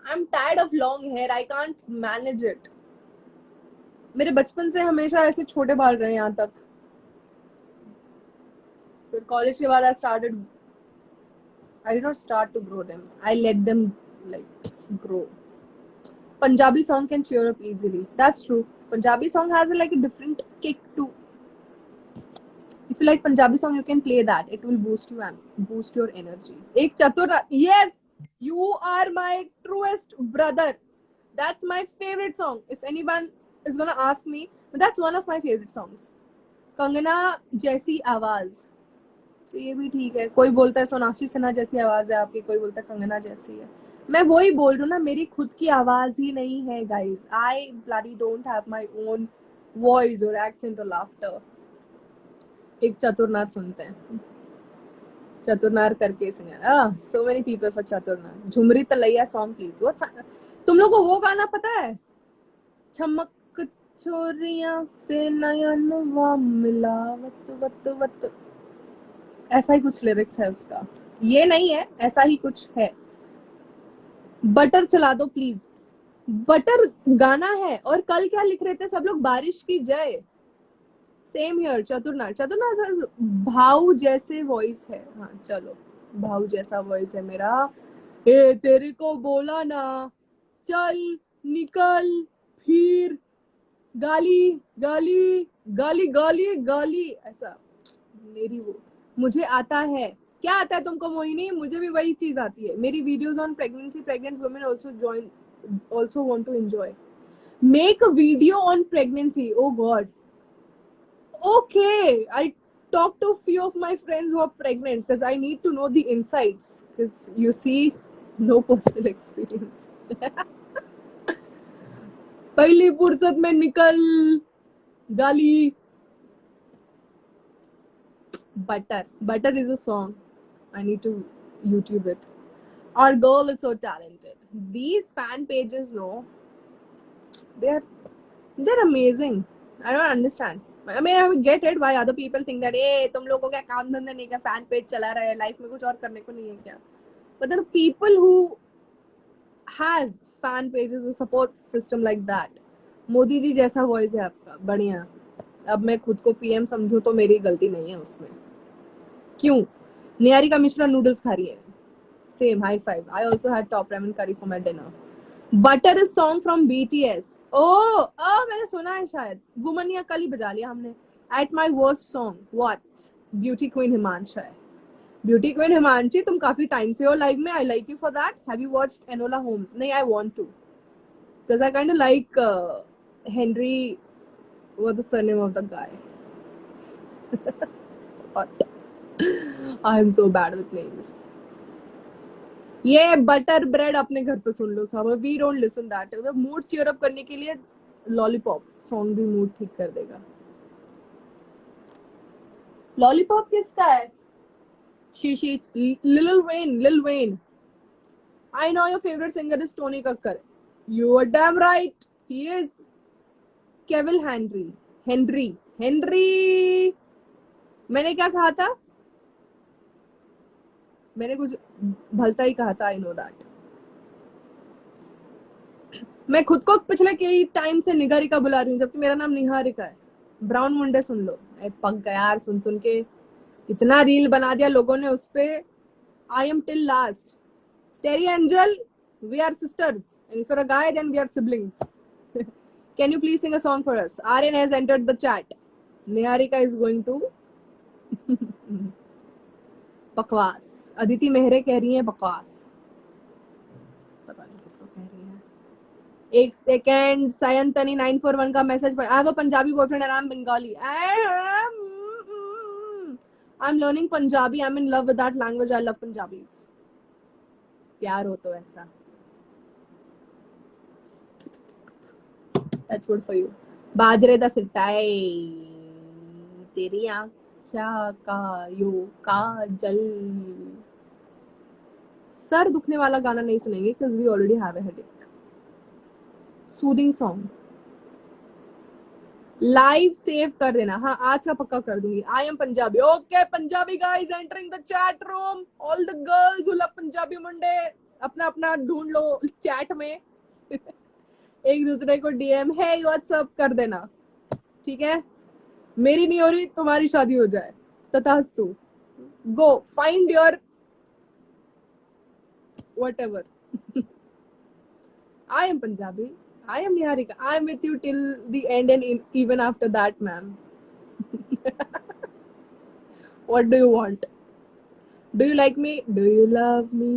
I am tired of long hair, I can't manage it. मेरे बचपन से हमेशा ऐसे छोटे बाल रहे यहाँ तक, फिर कॉलेज के बाद I did not start to grow them, I let them like grow। Punjabi song can cheer up easily, that's true। Punjabi song has like a different kick too। If you like Punjabi song, you can play that. It will boost you and boost your energy. एक चतुर, yes, you are my truest brother. That's my favorite song. If anyone is gonna ask me, but that's one of my favorite songs. Kangana जैसी आवाज, तो ये भी ठीक है. कोई बोलता है सोनाक्षी सिन्हा जैसी आवाज है आपकी, कोई बोलता है कंगना जैसी है. मैं वही बोल रही हूँ ना, मेरी खुद की आवाज ही नहीं है guys. I bloody don't have my own voice और एक्सेंट और लाफ्टर. एक चतुरनार सुनते हैं. चतुरनार करके singer. So many people for Chaturnar. Jhumri Talaiya song please. What, तुम लोगों को वो गाना पता है? चमक छोरियां से नयन वा मिलावत वत वत, ऐसा ही कुछ लिरिक्स है उसका. ये नहीं है, ऐसा ही कुछ है. बटर चला दो प्लीज. बटर गाना है. और कल क्या लिख रहे थे सब लोग? बारिश की जय. Same here. चतुरनार. चतुरनार भाव जैसे वॉइस है. हाँ चलो, भाव जैसा वॉइस है मेरा. ए तेरे को बोला ना, चल निकल, फिर गाली गाली गाली गाली गाली, ऐसा. मेरी वो मुझे आता है. क्या आता है तुमको मोहिनी? मुझे भी वही चीज आती है. मेरी videos on pregnancy, pregnant women also want to enjoy. Make a video on pregnancy. Oh god. Okay, I'll talk to a few of my friends who are pregnant because I need to know the insights. Because you see, no personal experience. पहली फुर्सत में निकल, गाली. Butter is a song. I need to YouTube it. Our girl is so talented. These fan pages, no, they're amazing. I don't understand. I mean, I get it why other people think that, hey, तुम लोगों को क्या काम धंधा नहीं, क्या fan page चला रहा है, life में कुछ और करने को नहीं है क्या? But then people who has fan pages, a support system like that. Modi ji जैसा वॉइस है आपका, बढ़िया. अब मैं खुद को पीएम समझूं तो मेरी गलती नहीं है उसमें. क्यों? निहारिका मिश्रा नूडल्स खा रही है. Same, high five. I also had top ramen curry for my dinner. Butter is song from BTS. Oh, मैंने सुना है शायद. Woman या कल ही बजा लिया हमने. At my worst song. What? Beauty Queen Himanshi. Beauty Queen Himanshi, तुम काफी टाइम से हो लाइव में. I like you for that. Have you watched Enola Holmes? नहीं, I want to. Because I kind of like Henry. What's the surname of the guy? What? I am so bad with names. ये बटर ब्रेड अपने घर पे सुन लो सब. We don't listen that. Mood cheer up करने के लिए लॉलीपॉप सॉन्ग भी मूड ठीक कर देगा. लॉलीपॉप किसका है? शीशी. Lil Wayne. I know your favorite singer is Tony Kakkar. You are damn right. He is. Kevin Henry. मैंने क्या कहा था? मैंने कुछ भलता ही कहा था. I know that. मैं खुद को पिछले कई टाइम से निगारिका बुला रही हूँ, जबकि मेरा नाम निहारिका है. ब्राउन मुंडे सुन लो. पक गया यार सुन के. इतना रील बना दिया लोगों ने उस पे. I am till last. Starry angel, we are sisters. And for a guy then we are siblings. Can you please sing a song for us? Aryan has entered the chat. Niharika is going to बकवास. अदिति मेहरे कह रही है बकवास. पता नहीं किसको कह रही है. एक सेकेंड. सायंतनी 941 का मैसेज पर. I have a Punjabi boyfriend and I M Bengali. I am learning Punjabi. I am in love with that language. I love Punjabis. प्यार हो तो ऐसा. That's good for you. बाजरे दा सिटाई तेरी आँखों का यो काजल. सर दुखने वाला गाना नहीं सुनेंगे because we already have a headache. Soothing song. Live save कर देना. हाँ आज का पक्का कर दूंगी. I am Punjabi. Okay Punjabi guys entering the chat room. All the girls who love Punjabi मुंडे अपना अपना ढूंढ लो चैट में. एक दूसरे को डीएम हे व्हाट्सअप कर देना. ठीक है. मेरी नहीं हो रही, तुम्हारी शादी हो जाए. तथास्तु. Go find your whatever. I am Punjabi. I am Niharika. I am with you till the end and even after that, ma'am. What do you want? Do you like me? Do you love me?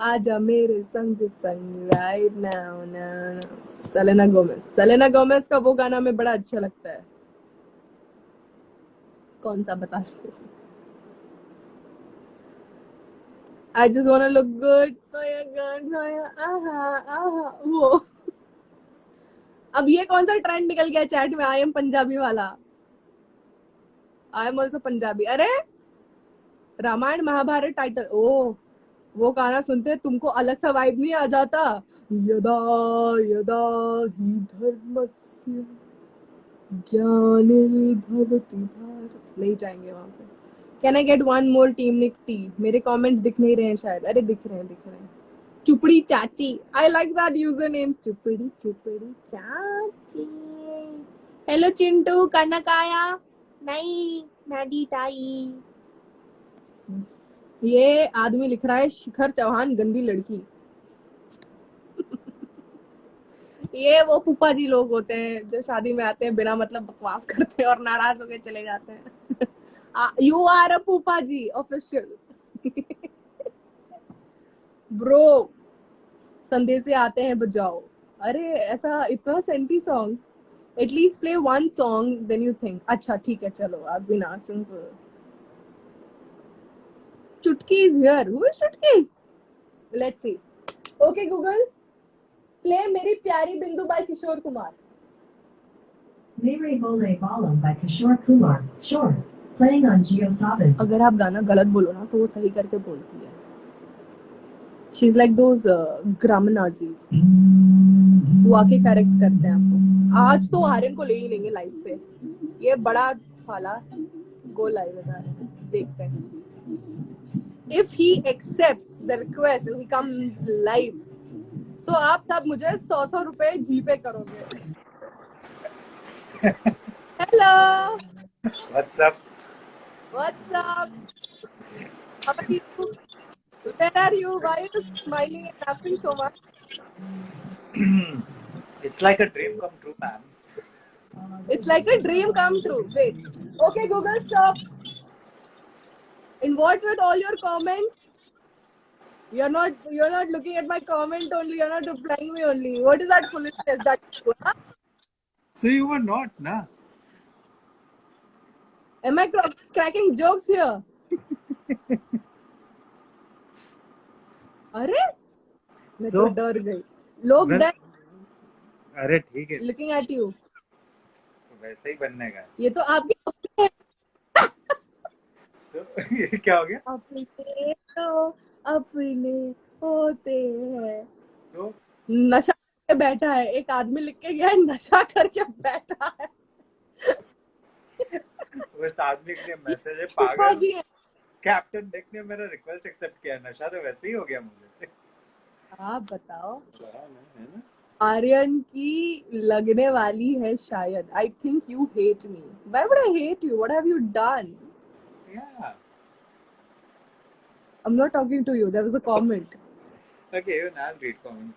आजा मेरे संग संग right now, now. Selena Gomez. Selena Gomez का वो गाना में बड़ा अच्छा लगता है. कौन सा बता रही हो? I just wanna look good for your aha. वो अब ये कौन सा ट्रेंड निकल गया चैट में? आई एम पंजाबी वाला. I am also Punjabi. अरे रामायण महाभारत टाइटल. ओ वो गाना सुनते तुमको अलग सा वाइब नहीं आ जाता? यदा यदा हि धर्मस्य ग्लानिर्भवति भारत. नहीं जाएंगे वहां पे. Can I get one more team nick tea? मेरे कमेंट दिख नहीं रहे हैं शायद. अरे दिख रहे हैं. चुपड़ी चाची. I like that username. चुपड़ी चुपड़ी चाची. हेलो चिंटू. कनक आया नहीं? मैडी ताई. ये आदमी लिख रहा है शिखर चौहान गंदी लड़की. ये वो फूफा जी लोग होते हैं जो शादी में आते हैं, बिना मतलब बकवास करते हैं और नाराज होकर चले जाते हैं. यू आर अ फूफा जी ऑफिशियल. ब्रो संदेशे आते हैं बजाओ. अरे ऐसा इतना senti song. At least play one song then you think. अच्छा ठीक है चलो. आप भी ना सुन. चुटकी is here. Who is चुटकी? Let's see. Okay Google, play मेरी प्यारी बिंदु by Kishore Kumar. Mere Vole Balam by Kishore Kumar. Sure. Playing on Jio Saban. अगर आप गाना गलत बोलो ना तो वो सही करके बोलती है. She's like those grammar Nazis. वो आके करेक्ट करते हैं आपको. आज तो आर्यन को ले ही लेंगे लाइव पे. ये बड़ा साला गो लाइव बता रहे हैं. देखते हैं. If he accepts the request and he comes live, तो आप सब मुझे 100 रुपए जीपे करोगे. Hello. What's up? What's up? How are you? Where are you? Why are you smiling and laughing so much? It's like a dream come true, man. It's like a dream come true. Wait. Okay, Google, stop. In what with all your comments? You're not looking at my comment only. You're not replying me only. What is that foolishness? That huh? So you were not, na? Am I cracking jokes here? अरे मैं तो डर गई. लोग अरे ठीक है. Looking at you. वैसे ही बनने का. ये तो आपकी. So ये क्या हो गया? अपने तो अपने होते हैं. तो नशा करके बैठा है. एक आदमी लिख के गया है नशा करके बैठा है. उस आदमी के मैसेज है पागल. कैप्टन डिक ने मेरा रिक्वेस्ट एक्सेप्ट किया. नशा तो वैसे ही हो गया मुझे. आप बताओ. आर्यन की लगने वाली है शायद. I think you hate me. Why would I hate you? What have you done? Yeah. I'm not talking to you. There was a comment. Okay, even I'll read comment.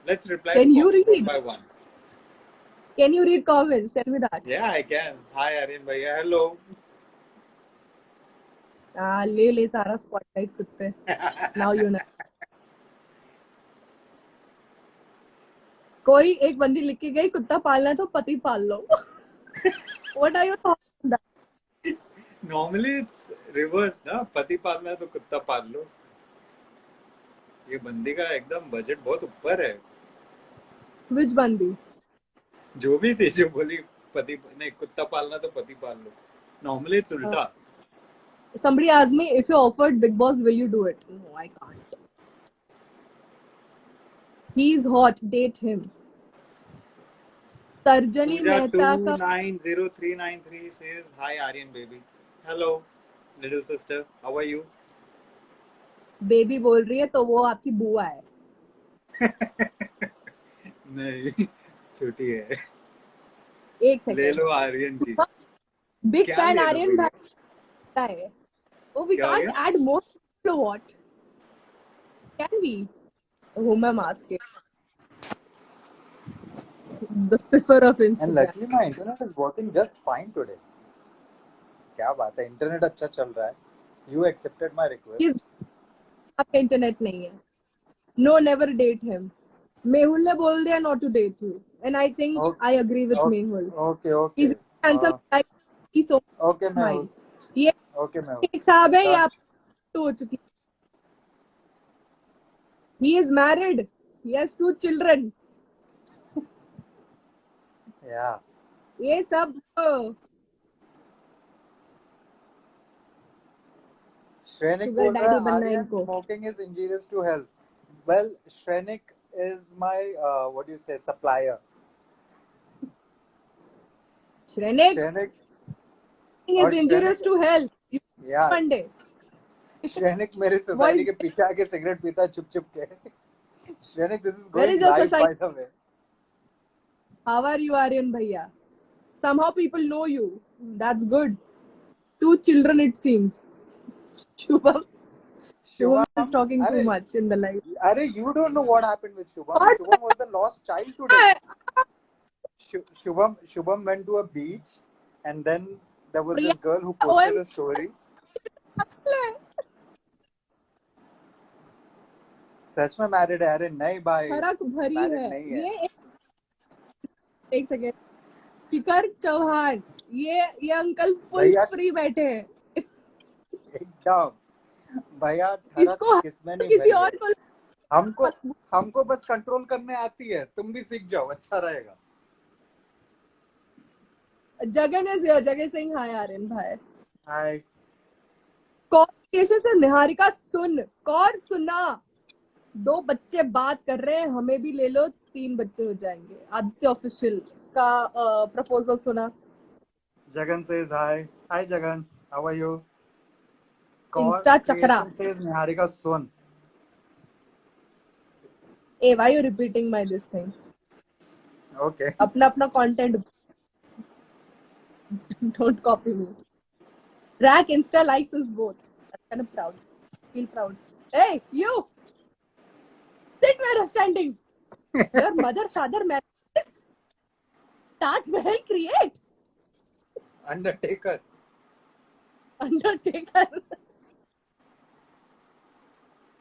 Let's reply. Can you read? One by one. Can you read comments? Tell me that. Yeah, I can. Hi, Aryan bhaiya. Hello. ले सारा spotlight खुद पे. Now you know. कोई एक बंदी लिख के गई कुत्ता पालना है तो पति पाल लो. What are your thoughts on that? Normally it's reverse ना. पति पालना है तो कुत्ता पाल लो. ये बंदी का एकदम बजट बहुत ऊपर है. Which बंदी? जो भी थी जो बोली पति नहीं कुत्ता पालना तो पति पाल लो. Normally it's उल्टा. Somebody asked me if you offered Big Boss, will you do it? No, I can't. He's hot. Date him. Tarjani Mehta का 290393 says hi Aryan baby. Hello little sister. How are you? Baby बोल रही है तो वो आपकी बुआ है. नहीं छोटी है. एक सेकंड ले लो आर्यन की. बिग क्या फैन ले लो आर्यन भैया? भाई है. Oh, we क्या हो can't गया? add more to what? Can we? Whom I'm asking. The cipher of And Instagram. luckily my internet is working just fine today. क्या बात है, इंटरनेट अच्छा चल रहा है. You accepted my He's request. आपका इंटरनेट नहीं है. No, never date him. Mehul ने बोल दिया not to date you, and I think Okay, I agree with okay, Mehul. okay, He's okay. a handsome guy. He's so Okay, smile. Mehul. ये Okay, Mehul. एक साहब है, ये Done. आप हो चुकी. He is married. He has 2 children. Yeah. ये सब Shrenik sugar बोल रहा daddy है बनना है Aryan इनको. smoking is injurious to health. Well, Shrenik is my what do you say, supplier. Shrenik Shrenik is और injurious Shrenik, to health. yeah, Monday. Shrenik मेरे सोसाइटी Voice. के पीछे आके सिगरेट पीता है चुप चुप के. Shrenik, this is Where going is your live by society? the way. How are you, Aryan bhaiya? Somehow people know you. That's good. 2 children, it seems. Shubham is Shubham, talking too अरे much in the live. अरे you don't know what happened with Shubham. What? Shubham was the lost child today. Shubham went to a beach, and then there was this girl who posted a story. सच में मैरिड है? अरे नहीं भाई, फर्क भरी मैरिड है. नहीं है. ये एक सेकेंड. शिखर चौहान, ये अंकल फुल भैया फ्री बैठे हैं. एकदम भैया ठरक इसको किसमें नहीं किसी मिल और गए. को हमको बस कंट्रोल करने आती है. तुम भी सीख जाओ, अच्छा रहेगा. Jagan is here. जगन सिंह, हाय आर्यन भाई. हाय. कौन केशव से निहारिका सुन. कौन सुना. 2 बच्चे बात कर रहे हैं, हमें भी ले लो, 3 बच्चे हो जाएंगे. आदित्य ऑफिशियल का प्रपोजल सुना. Jagan says hi. Hi Jagan, how are you? Insta chakra. Creation says Niharika soon. A why you repeating my this thing? Okay. अपना content. Don't copy me. Rack Insta likes us both. I'm kind of proud. Feel proud. Hey, you! Sit where you're standing. Your mother, father, married. Taj Mahal create. Undertaker. Undertaker.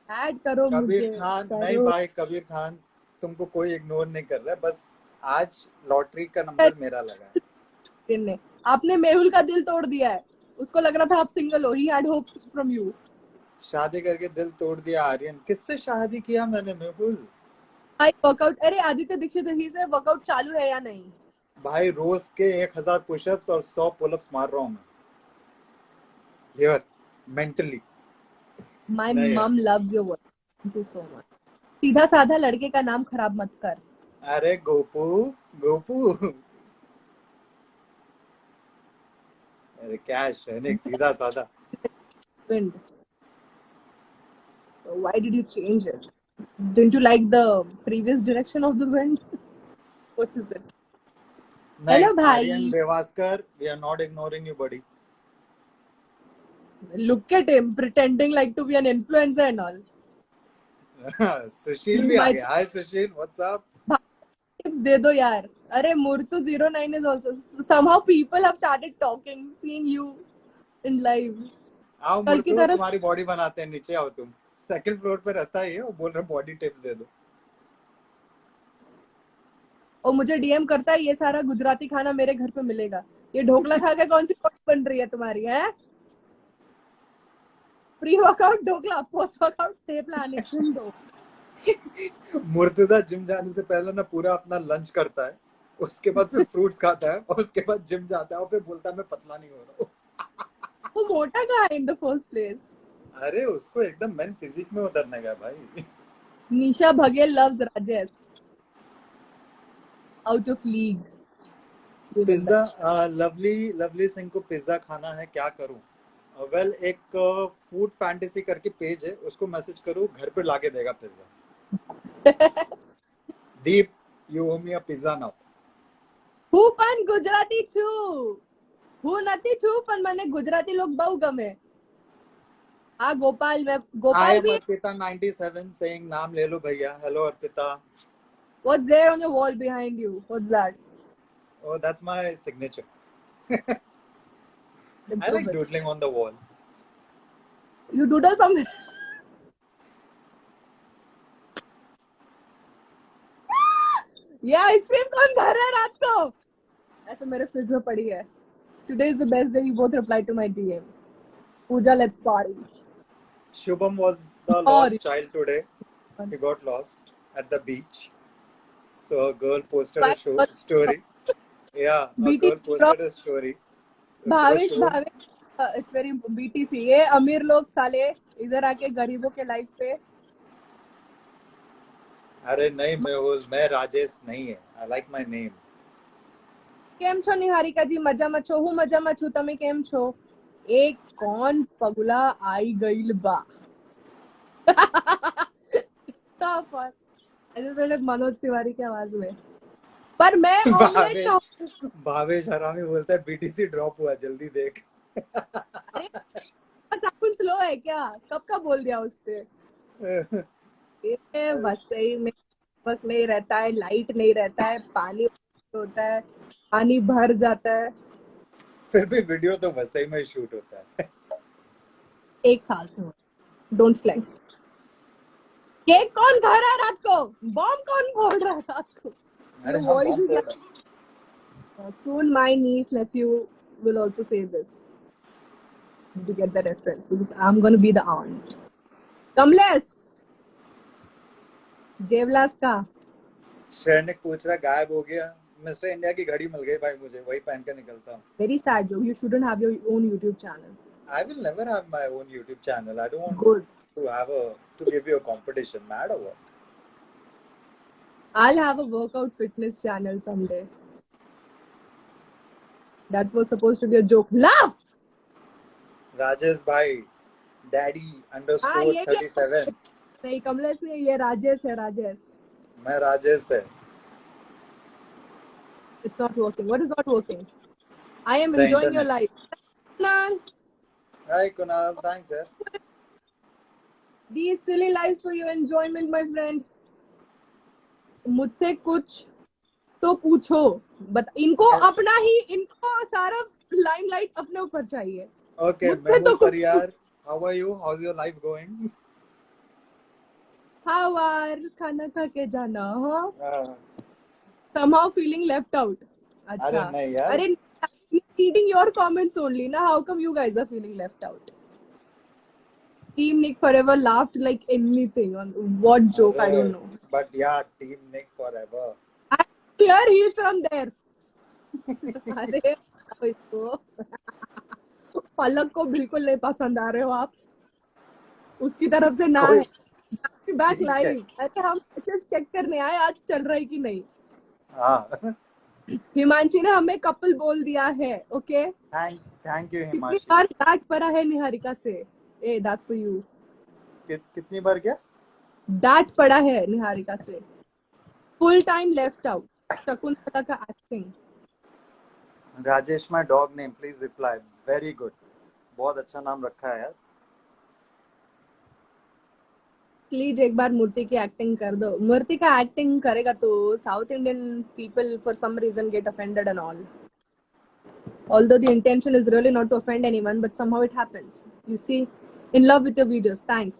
Add करो मुझे. कबीर खान नहीं भाई, कबीर खान तुमको कोई इग्नोर नहीं कर रहा है. बस आज लॉटरी का नंबर मेरा लगा है. ने आपने मेहुल का दिल तोड़ दिया है. उसको लग रहा था आप सिंगल हो. He had hopes from you. शादी करके दिल तोड़ दिया आर्यन. किससे शादी किया मैंने मेहुल? भाई वर्कआउट. अरे आदित्य दीक्षित ही से वर्कआउट चालू है या नहीं? भाई रोज के 1000 पुशअप्स और 100 पुलअप्स मार रहा हूँ मैं. Here mentally. My mom loves your work. Thank you so much. सीधा साधा लड़के का नाम खराब मत कर. अरे गोपू गोपू. अरे क्या है श्रेनिक, सीधा साधा. Wind. Why did you change it? Didn't you like the previous direction of the wind? What is it? नहीं, Hello, भाई. Aryan Revaskar, we are not ignoring you buddy. Look at him pretending like to be an influencer and all. सुशील भी आ गया. हाय सुशील, व्हाट्स अप? Tips दे दो यार. अरे Murtu 09 is also. Somehow people have started talking, seeing you in live. आओ कल की मुर्तू, तरह तुम्हारी बॉडी बनाते हैं. नीचे आओ तुम. सेकंड फ्लोर पे रहता है ये. वो बोल रहा बॉडी टिप्स दे दो. और मुझे डीएम करता है ये सारा गुजराती खाना मेरे घर पे मिलेगा. ये ढोकला खा के कौन सी बॉडी बन रही है तुम्हारी है? Pre workout dhokla, post workout thepla आने सुन दो. मुर्तजा जिम जाने से पहले ना पूरा अपना लंच करता है. उसके बाद फिर फ्रूट्स खाता है और उसके बाद जिम जाता है और फिर बोलता है मैं पतला नहीं हो रहा हूँ. वो मोटा कहाँ है इन द फर्स्ट प्लेस? अरे उसको एकदम मैन फिजिक में उतरने का भाई. Nisha Baghel loves Rajesh. Out of league. Pizza. Lovely Singh को पिज्जा खाना है, क्या करूं? वेल एक फूड फैंटेसी करके पेज है, उसको मैसेज करो, घर पे लाके देगा pizza. Deep, you owe me a pizza now. હું પણ ગુજરાતી છું. હું નથી છું પણ મને ગુજરાતી લોક બહુ ગમે. આ गोपाल I गोपाल am भी. Arpita 97 saying नाम ले लो भैया. Hello Arpita. What's there on your wall behind you? What's that? Oh, that's my signature. I Improve like it. doodling on the wall. You doodle something. ये आइसक्रीम कौन खा रहा है रात को? ऐसे मेरे फ्रिज में पड़ी है. Today is the best day. You both replied to my DM. Pooja, let's party. Shubham was the Sorry. lost child today. He got lost at the beach. So a girl posted a story. Yeah, a BT girl posted a story. उसको Bhavesh show- Bhavesh it's very BTC. ये अमीर लोग साले इधर आके गरीबों के लाइफ पे. अरे नहीं, मैं राजेश नहीं है. I like my name. કેમ છો નિહારિકાજી? મજામાં છો? હું મજામાં છું. તમે કેમ છો? એક કોણ પગલા આઈ ગઈલ બા. ऐसे थोड़े मनोज तिवारी की आवाज में. पर मैं ऑमलेट खाऊं. भावेश हरामी बोलता है बीटीसी ड्रॉप हुआ, जल्दी देख. अरे साकुन स्लो है क्या? कब का बोल दिया उसने? ये वसई में वक्त नहीं रहता है, लाइट नहीं रहता है, पानी होता है, पानी भर जाता है. फिर भी वीडियो तो वसई में शूट होता है. 1 साल से हो. Don't flex. केक कौन खा रहा है रात को? बॉम्ब कौन फोड़ रहा है रात को? अरे Your हाँ, voice बॉम्ब is फोड़ like, soon my niece nephew will also say this. Need to get the reference because I'm going to be the aunt. Kamlesh, जेवलास का. श्रेनिक पूछ रहा गायब हो गया. मिस्टर इंडिया की घड़ी मिल गई भाई मुझे, वही पहन के निकलता हूँ. Very sad joke. You shouldn't have your own YouTube channel. I will never have my own YouTube channel. I don't want Good. to give you a competition. Mad or what? I'll have a workout fitness channel someday. That was supposed to be a joke. Laugh! Rajesh भाई, डैडी _ ये 37. नहीं कमलेश नहीं, ये राजेश है. राजेश. मैं राजेश है. It's not working. What is not working? I am The enjoying your internet. life. Kunal, Hi Kunal, thanks sir. these silly lives for your enjoyment, my friend. मुझसे कुछ तो पूछो. बट इनको अपना ही, इनको सारा लाइमलाइट अपने ऊपर चाहिए. Okay, मुझसे तो Mehmood कुछ Pariyar, how are you? How's your life going? Hour खाना खा के जाना. हाँ, Uh, somehow feeling left out. अच्छा. अरे नहीं यार. अरे reading your comments only ना. How come you guys are feeling left out? Team Nick forever laughed like anything. On what joke? I don't know. But yeah, Team Nick forever. I'm clear he is from there. अरे इसको पलक को बिल्कुल नहीं पसंद आ रहे हो आप. उसकी तरफ से ना है. बैक ठीक है. लाइव. अरे हम चेक करने आए आज चल रहा है कि नहीं. हाँ. हिमांशी ने हमें कपल बोल दिया है. ओके. Thank you कितनी हिमांशी. बार डांट पड़ा है निहारिका से. Ah that's for you. कितनी बार क्या? डांट पड़ा है निहारिका से. Full time left out. Shakuntala का acting. Rajesh my dog name, please reply. Very good. बहुत अच्छा नाम रखा है यार. प्लीज एक बार मूर्ति की एक्टिंग कर दो. मूर्ति का एक्टिंग करेगा तो South Indian people for some reason get offended and all. Although the intention is really not to offend anyone, but somehow it happens. You see, in love with your videos. Thanks.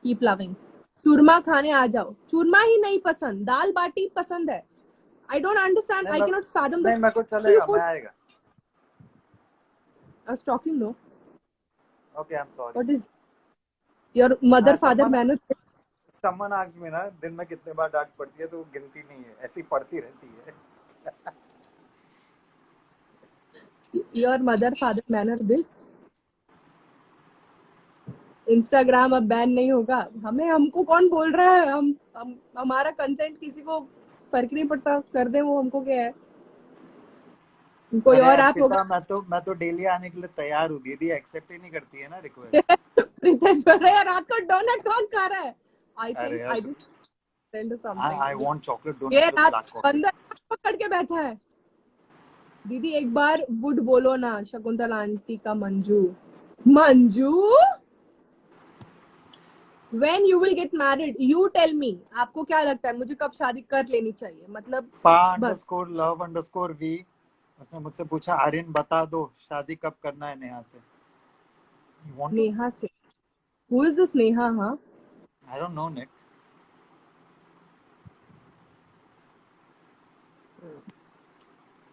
Keep loving. चूरमा खाने आ जाओ. चूरमा ही नहीं पसंद, दाल बाटी पसंद है. I don't understand. I cannot fathom the. नहीं, मेरे को चलेगा, मैं आएगा. I was talking, no. Okay, I'm sorry. What is your mother father manner? Someone asked me ना, दिन में कितने बार डांट पड़ती है, तो वो गिनती नहीं है, ऐसी पड़ती रहती है. Your mother father manner this. Instagram अब बैन नहीं होगा. हमको कौन बोल रहा है? हम हमारा कंसेंट किसी को फर्क नहीं पड़ता. कर दे वो, हमको क्या है. कोई और ऐप होगा. मैं तो डेली आने के लिए तैयार हूँ. दीदी एक्सेप्ट ही नहीं करती है ना रिक्वेस्ट. रितेश बोल रहा है रात को डोनट कौन खा रहा है. I think I just send something. I want chocolate donut ये with रात black coffee. अंदर पकड़ के बैठा है. दीदी एक बार वुड बोलो ना. शकुंतला आंटी का Manju. When you will get married, you tell me. आपको क्या लगता है मुझे कब शादी कर लेनी चाहिए? मतलब Pa_love_v उसने मुझसे पूछा आर्यन बता दो शादी कब करना है नेहा से। You want to? नेहा से? Who is this Neha? हाँ, I don't know, Nick.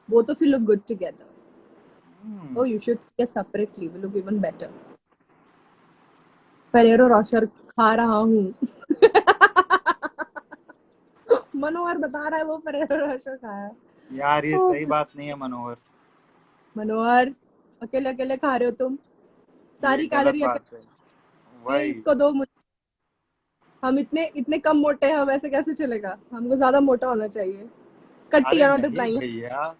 both of you look good together. Hmm. Oh, you should see us separately. We look even better. Ferrero Rocher खा रहा हूँ। मनोहर बता रहा है वो Ferrero Rocher खाया है। यार ये ओह, सही बात नहीं है मनोहर, मनोहर अकेले अकेले खा रहे हो तुम, ये सारी गलत कैलोरी बात है। वही इसको दो मुझे। हम इतने इतने कम मोटे हैं, हम ऐसे कैसे चलेगा? हमको ज्यादा मोटा होना चाहिए। कट्टी, अरे you're not नहीं replying. भैया,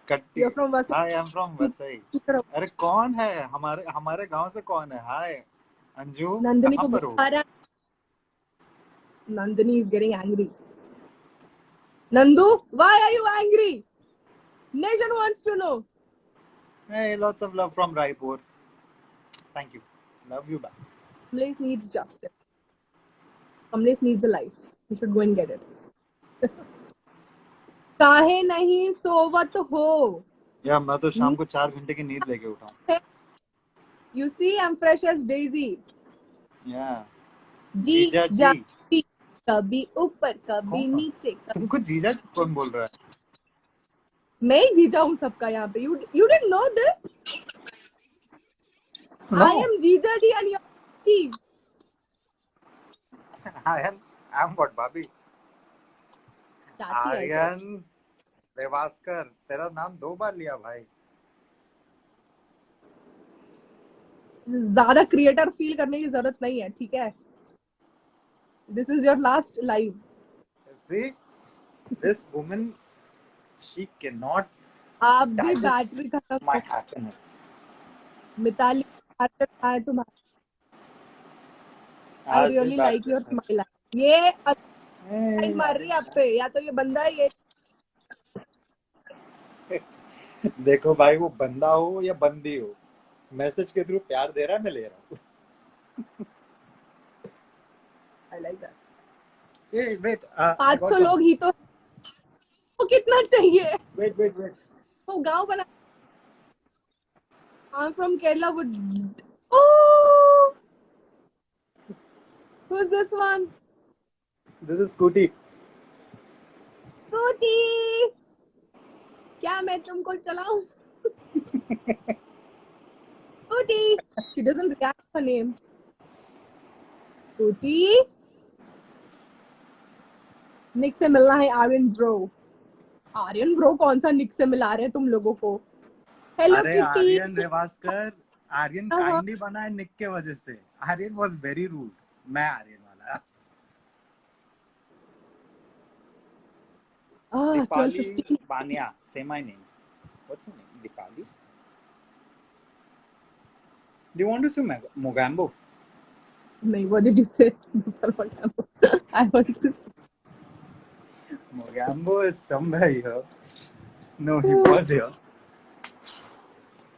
कट्टी। You're from Vasai. Hi, I am from Vasai. अरे कौन है हमारे हमारे गांव से? कौन है? हाय अंजू, नंदिनी कहाँ को पर हो? बुला रहा है। Nandini is getting angry. Nandu, why are you angry? Nation wants to know. Hey, lots of love from Raipur. Thank you. Love you back. Kamlesh needs justice. Kamlesh needs a life. You should go and get it. काहे नहीं सोवत हो? यार मैं तो शाम को 4 घंटे की नींद लेके उठा हूँ। You see, I'm fresh as daisy. Yeah. जी जीजा जा जी। कभी ऊपर कभी कौन? नीचे कभी। तुमको जीजा कौन बोल रहा है? मैं ही जीजा हूँ सबका यहाँ पे। You didn't know this? No. I am जीजा जी and you're ji. I'm what, भाभी? चाची है सर। आर्यन रेवास्कर, तेरा नाम 2 बार लिया भाई। ज्यादा क्रिएटर फील करने की जरूरत नहीं है, ठीक है? This is your last live. See, this woman, she cannot आप भी digest बैटरी खत्म my हो। happiness. मिताली है तुम्हारा। I आज भी really बात like your करते smile. ये हैं। मार रही है आप पे, या तो ये बंदा है ये। देखो भाई, वो बंदा हो या बंदी हो, मैसेज के थ्रू प्यार दे रहा है, मैं ले रहा हूँ। I like that. Hey, wait, I got 500 लोग something. ही तो कितना चाहिए? Wait. तो गांव बना। I'm from Kerala. Would oh, who's this one? This is Scooty. Scooty, क्या मैं तुमको चलाऊं? Scooty. She doesn't react to her name. Scooty. निक से मिलना है आर्यन ब्रो। आर्यन ब्रो कौन सा निक से मिला रहे हैं तुम लोगों को? हेलो अरे किटी। आर्यन रेवास्कर, आर्यन काइंडली बना है निक के वजह से। Aryan was very rude. मैं आर्यन वाला। दीपाली 12:15. बानिया, say my name. What's your name? Dipali? Do you want to see Mogambo? नहीं, what did you say? I want to see. Mogambo is somewhere here. No, he was here.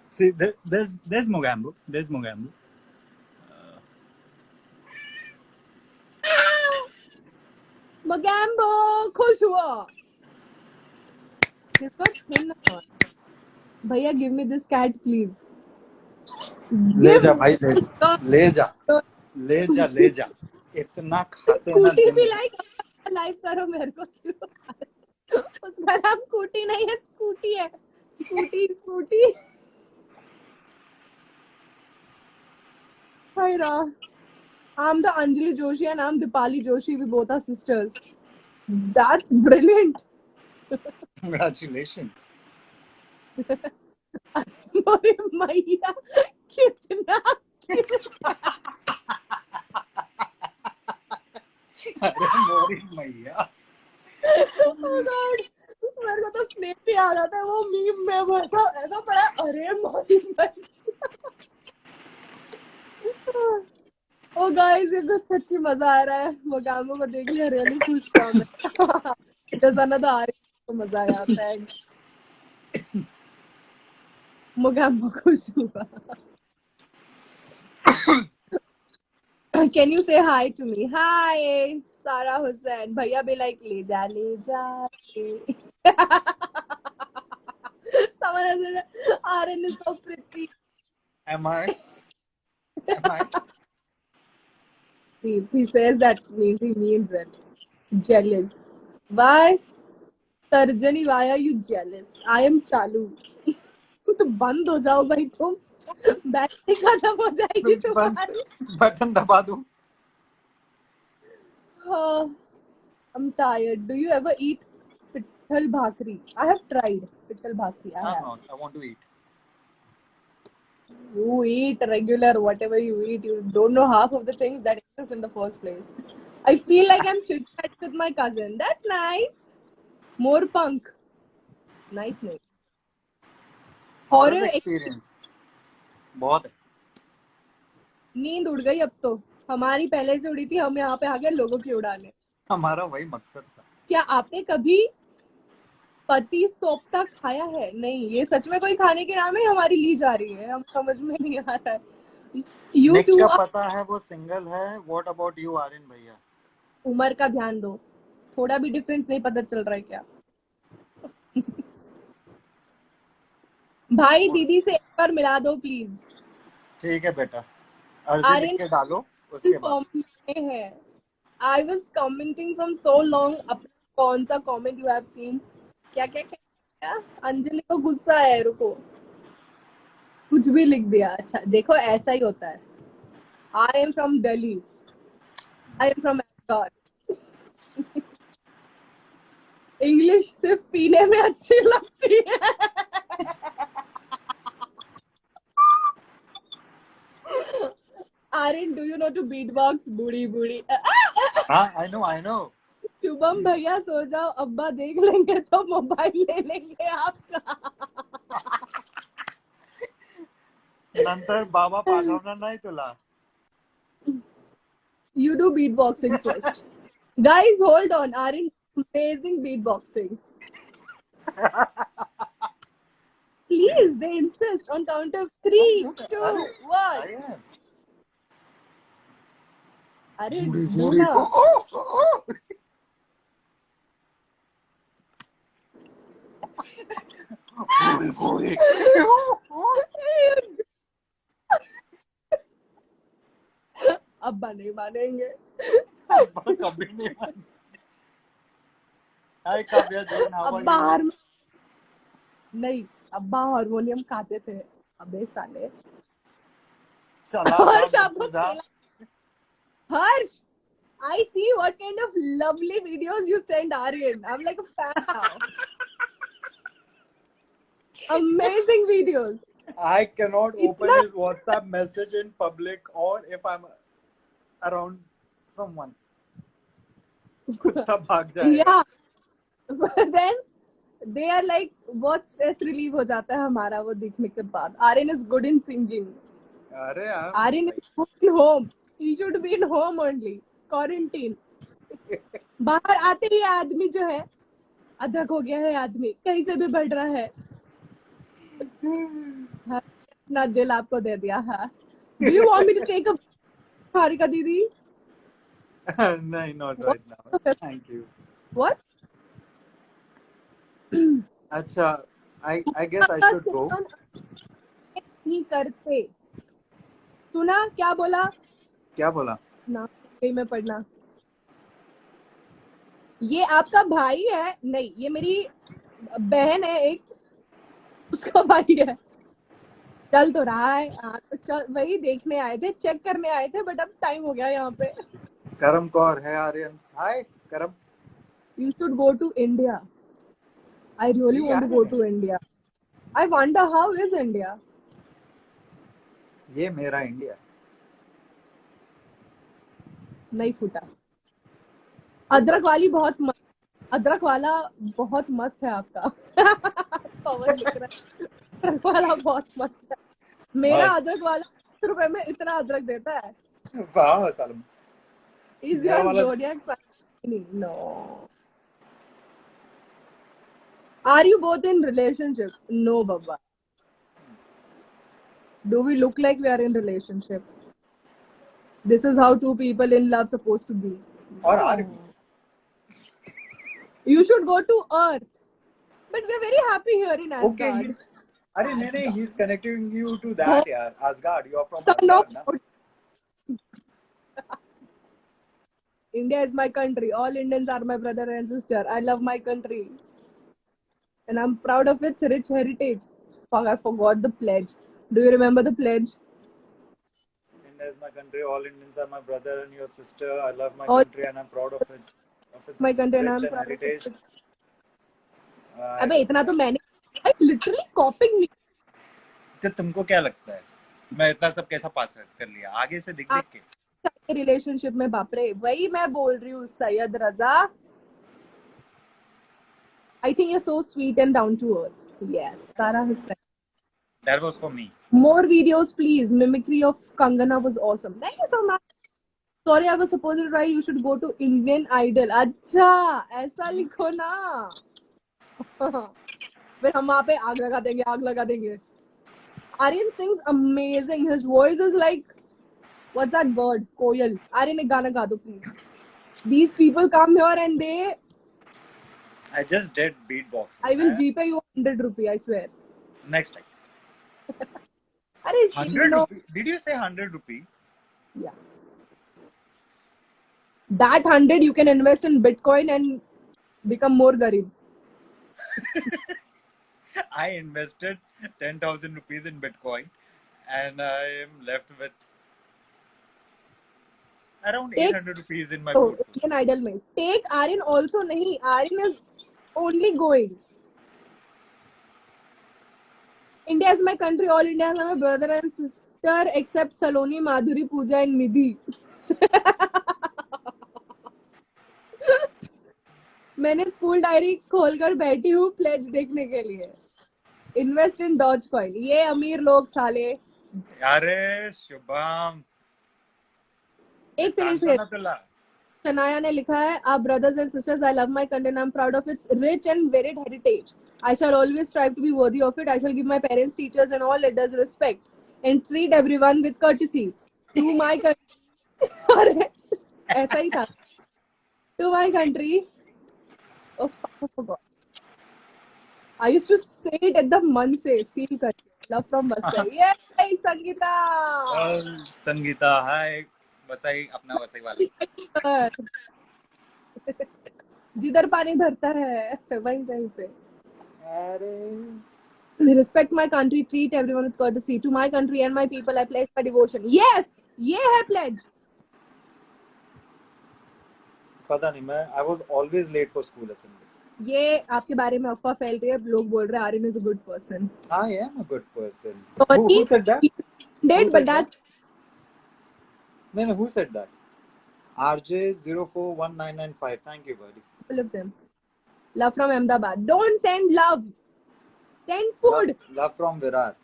See, there's Mogambo. There's Mogambo. Mogambo खुश हुआ। किसको छूना? भैया give me this cat please. ले जा भाई, ले जा, तो ले जा। इतना खाते हैं ना स्कूटी दिन भी में। लाइक करो मेरे को क्यों? उसका नाम स्कूटी नहीं है, स्कूटी है। Scooty. Hi Ra. I'm the Anjali Joshi and I'm Dipali Joshi. We both are sisters. That's brilliant. Congratulations. अरे मैया कितना cute. अरे मोरी मैया। Oh God. मेरे को तो स्नेप भी आ जाता है वो मीम में, वो ऐसा पड़ा है, अरे मोरी मैया। ओ गाइस, ये तो सच्ची मजा आ रहा है। मोगामो को देख लिया, रियली खुश था मैं। जैसा आ रही तो मजा आया। थैंक्स। मोगामो खुश हुआ। Can you say hi to me? Hi, Sara Hussain. भैया भी like ले जा। समझ Someone has said, Aryan is so pretty. Am I? Am I? See, if he says that means he means it. Jealous. Why? Tarjani, why are you jealous? I am Chalu. तो बंद हो जाओ भाई तुम. बैटरी खत्म हो जाएगी तुम्हारी. बटन दबा दूं. I'm tired. Do you ever eat pitthal bhakri? I have tried pitthal bhakri. I have. No, I want to eat. You eat regular, whatever you eat. You don't know half of the things that exist in the first place. I feel like I'm chit-chatting with my cousin. That's nice. More punk. Nice name. Horror Horror experience. बहुत है. नींद उड़ गई अब तो. हमारी पहले से उड़ी थी, हम यहाँ पे आ गए लोगों की उड़ाने. हमारा वही मकसद था. क्या आपने कभी पति सोप्ता खाया है? नहीं, ये सच में कोई खाने के नाम है, हमारी ली जा रही है, हम समझ में नहीं आ रहा है. You निक two का are- पता है वो सिंगल है. What about you, आर्यन भैया? उम्र का ध्यान दो. थोड़ा भी डिफरेंस नहीं पता चल रहा है क्या? भाई दीदी से एक बार मिला दो प्लीज. ठीक है बेटा. अर्जी आर्यन लिख के डालो उसके बाद. फॉर्म में है. I was commenting from so long. अब कौन सा comment you have seen? क्या क्या क्या क्या? अंजलि को गुस्सा है. रुको, कुछ भी लिख दिया. अच्छा देखो, ऐसा ही होता है. I am from Delhi. I am from Ascot. English सिर्फ पीने में अच्छी लगती है. Aryan, do you know to beatbox? बूढ़ी बूढ़ी. हाँ, I know. शुभम भैया सो जाओ, अब्बा देख लेंगे तो मोबाइल ले लेंगे आपका. नंतर बाबा पाठवणार नाही तुला. You do beatboxing first. Guys, hold on. Aryan, amazing beatboxing. Please, they insist on count of 3, 2, 1. I am. Aryan, do बूढ़ी. ना. बूढ़ी. अब्बा नहीं मानेंगे. कभी नहीं मानेंगे. हाय काव्या जैन, how are अब्बा you? नहीं, अब्बा हारमोनियम खाते थे. अबे साले. चला हर्ष बाबा आपको तुझा. Harsh, I see what kind of lovely videos you send, Aryan. I'm like a fan now. Amazing videos. I cannot open इतना- his WhatsApp message in public or if I'm around someone. कुत्ता भाग जाएगा. Yeah. But then they are like, बहुत stress relief हो जाता है हमारा वो देखने के बाद. Aryan is good in singing. अरे यार. Aryan is good in home. He should be in home only. Quarantine. बाहर आते ही आदमी जो है, अदरक हो गया है आदमी, कहीं से भी बढ़ रहा है. हाँ, अपना दिल आपको दे दिया है. Do you want me to take a Harika दीदी? नहीं, not right now. Thank you. What? अच्छा, I guess I should go. नहीं करते. सुना क्या बोला? क्या बोला? ना कहीं में पढ़ना. ये आपका भाई है? नहीं, ये मेरी बहन है एक, उसका भाई है. चल तो रहा है. हाँ, तो चल, वही देखने आए थे, चेक करने आए थे, बट अब टाइम हो गया यहाँ पे. करम कौर है आर्यन. हाय करम. You should go to India. I really want to go to India. I wonder how is India? ये मेरा इंडिया. नहीं फूटा. अदरक वाली बहुत अदरक वाला बहुत मस्त है आपका. पवन लिख रहा है. अदरक वाला बहुत मस्त है. मेरा बस. अदरक वाला 10 रुपए में इतना अदरक देता है. वाह सालम. Is मेरा your वाला- zodiac sign? No. Are you both in relationship? No, Baba. Do we look like we are in relationship? This is how two people in love supposed to be. और Aryan. You should go to Earth. But we're very happy here in Asgard. Okay, अरे नहीं, he is connecting you to that यार, Asgard. You are from Son of Asgard ना? India is my country. All Indians are my brother and sister. I love my country. And I'm proud of its rich heritage. Fuck, I forgot the pledge. Do you remember the pledge? India is my country. All Indians are my brother and your sister. I love my All country and I'm proud of it. Of its my country and rich I'm and proud of heritage. it. I अबे don't इतना know तो यार. मैंने literally copying me. तो तुमको क्या लगता है मैं इतना सब कैसा पास कर लिया आगे से दिख के? रिलेशनशिप में बाप रे, वही मैं बोल रही हूँ सैयद रजा. I think you're so sweet and down to earth. Yes, Tara has said. That was for me. More videos, please. Mimicry of Kangana was awesome. Thank you so much. Sorry, I was supposed to write you should go to Indian Idol. अच्छा, ऐसा लिखो ना. फिर हम वहाँ पे आग लगा देंगे. Aryan sings amazing. His voice is like, what's that bird? Koyal. Aryan, एक गाना गा दो, please. These people come here and they, I just did beatbox. I will GPay you 100 rupee, I swear. Next time. अरे 100 no. rupee? Did you say 100 rupee? Yeah. That 100 you can invest in Bitcoin and become more garib. I invested 10,000 rupees in Bitcoin and I am left with around 800 rupees in my Oh, portfolio. Indian Idol में. Take Aryan also नहीं. Aryan is only going. India is my country. All Indians are my brother and sister except Saloni, Madhuri, Pooja and Nidhi. मैंने स्कूल डायरी खोलकर बैठी हूँ प्लेज देखने के लिए. Invest in Dogecoin. ये अमीर लोग साले. अरे शुभम एक सेकंड. Shania ने लिखा है, our brothers and sisters, I love my country and I'm proud of its rich and varied heritage. I shall always strive to be worthy of it. I shall give my parents, teachers and all leaders respect and treat everyone with courtesy. To my country. अरे ऐसा ही था. To my country. Oh fuck, I forgot. I used to say it at the Manse. Feel करके. Love from Vasai. Yay, Sangeeta. Sangeeta हाय वसई अपना वसई वाला. जिधर पानी भरता है वहीं पे. अरे Respect my country, treat everyone with courtesy. To my country and my people, I pledge my devotion. Yes, ये है pledge. पता नहीं मैं I was always late for school assembly. ये आपके बारे में अफवाह फैल रही है. लोग बोल रहे हैं Aryan is a good person. I am a good person. But Who said that? Did, but that's No, who said that? RJ041995. Thank you, buddy. all of them. Love from Ahmedabad. Don't send love. Send food. Love from Virar.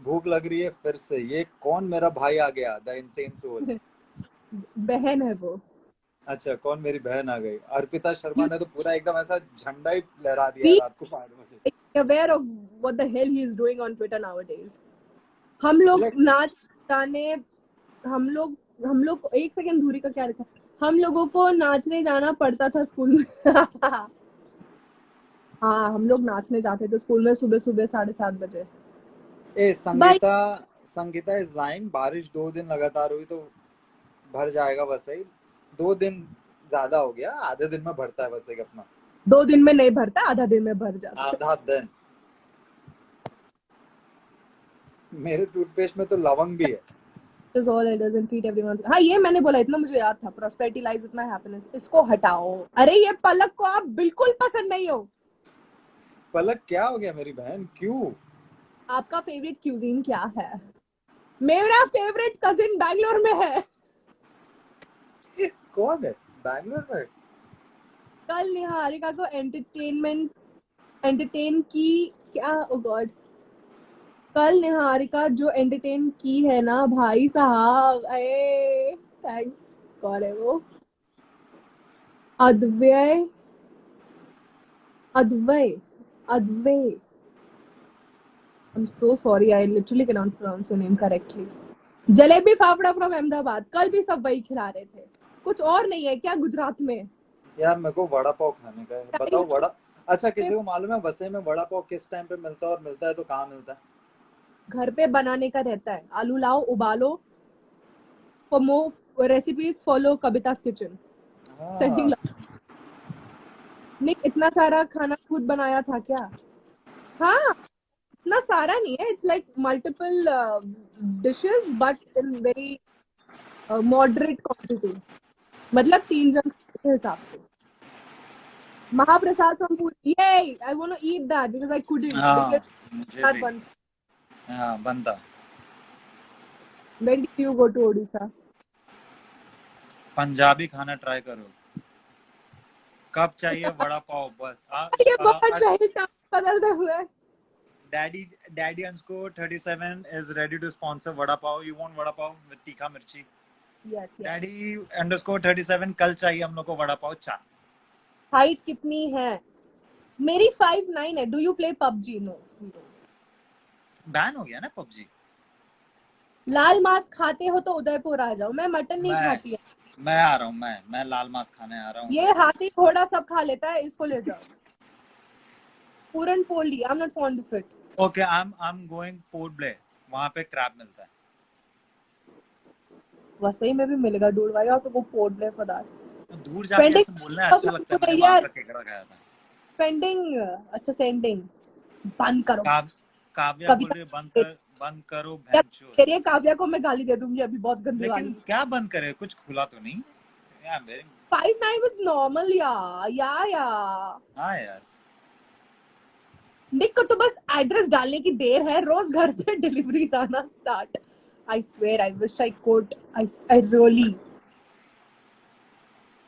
भूख लग रही है फिर से. ये कौन मेरा भाई आ गया? The insane soul. बहन है वो. अच्छा कौन मेरी बहन आ गई? अर्पिता शर्मा ने तो पूरा एकदम ऐसा झंडा ही लहरा दिया रात को 5 बजे. Aware of what the hell he is doing on Twitter nowadays. हम लोग नाच गाने हम लोग एक सेकंड धूरी का क्या लिखा. हम लोगों को नाचने जाना पड़ता था स्कूल में. हाँ हम लोग नाचने जाते थे स्कूल में सुबह 7:30 बजे. ए संगीता इज लाइंग. बारिश 2 दिन लगातार हुई तो भर जाएगा वसई. 2 दिन ज्यादा हो गया. आधे दिन में भरता है वसई अपना. 2 दिन में नहीं भरता, आधा दिन में भर जाता. आधा दिन. मेरे टूथपेस्ट में तो लवंग भी है. Is all it doesn't treat everyone. हाँ ये मैंने बोला इतना मुझे याद था. Prosperity lies with my happiness. इसको हटाओ. अरे ये पलक को आप बिल्कुल पसंद नहीं हो. पलक क्या हो गया मेरी बहन? क्यों? आपका फेवरेट क्यूजीन क्या है? मेरा फेवरेट कजिन बैंगलोर में है. कौन है बैंगलोर में? कल निहारिका को एंटरटेन की क्या? ओ गॉड. कल निहारिका जो एंटरटेन की है ना भाई साहब. अरे थैंक्स. कौन है वो? अद्वय. I'm so sorry. I literally cannot pronounce your name correctly. Jalebi fafda from Ahmedabad. कल भी सब वही खिला रहे थे. कुछ और नहीं है क्या गुजरात में? यार मेरे को वड़ा पाव खाने का है. बताओ वड़ा. अच्छा किसी को मालूम है वसई में वड़ा पाव किस टाइम पे मिलता है और मिलता है तो कहाँ मिलता है? घर पे बनाने का रहता है. आलू लाओ, उबालो. For more recipes, follow Kavita's Kitchen. Sending हाँ, love. निक इतना सारा खाना खुद बनाया था क्या? हाँ, इतना सारा नहीं है. It's like multiple dishes, but in very moderate quantity. मतलब 3 जन के हिसाब से. महाप्रसाद from Puri. Yay! I want to eat that because I couldn't. हाँ, Because मुझे that भी. one. हाँ, बनता. When did you go to Odisha? Punjabi खाना ट्राई करो. कब चाहिए वड़ा पाव बस. ये बहुत सही टर्म बदलते हुए. Daddy underscore 37 is ready to sponsor vada pav. You want vada pav with तीखा मिर्ची? Yes, yes. Daddy underscore 37 कल चाहिए हम लोग को वड़ा पाव चार. हाइट कितनी है? मेरी 5'9" है. Do you play PUBG? No. Ban हो गया ना पबजी. लाल मांस खाते हो तो उदयपुर आ जाओ. मैं मटन नहीं खाती. मैं आ रहा हूँ. मैं लाल मांस खाने आ रहा हूँ. ये हाथी घोड़ा सब खा लेता है. इसको ले जाओ. Puran poli. I'm not fond of it. Okay, I'm going Port Blair. वहाँ पे क्रैब मिलता है. वसई में भी मिलेगा. डूड भाई आप तो पोर्ट ब्लेयर फॉर दैट. दूर जाके ऐसे बोलना अच्छा लगता है. मैंने वहाँ का केकड़ा खाया था. पेंडिंग. अच्छा सेंडिंग. बंद करो. काव्या बोल रही है बंद करो भैंचो. तेरे काव्या को मैं गाली दे दूंगी अभी. बहुत गंदी वाली. लेकिन क्या बंद करे? कुछ खुला तो नहीं. 5'9" was normal यार. हाँ यार. निक को तो बस एड्रेस डालने की देर है. रोज घर पे डिलीवरीज आना start. I swear, I wish I could. I really.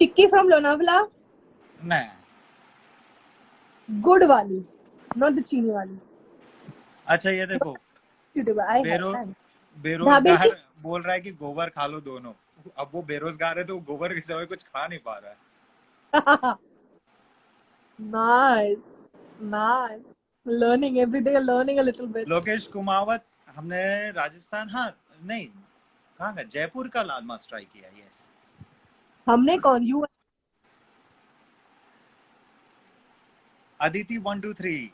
Tikki from Lonavala. नहीं. Good वाली, not the चीनी वाली. अच्छा ये देखो. बेरोजगार बोल रहा है कि गोबर खा लो दोनों. अब वो बेरोजगार है तो गोबर के सिवाय कुछ खा नहीं पा रहा है. Nice. Learning every day, learning a little bit. Lokesh Kumawat. हमने राजस्थान. हाँ नहीं कहाँ का जयपुर का लाल मांस ट्राई किया. यस. हमने कौन? You. Aditi 123.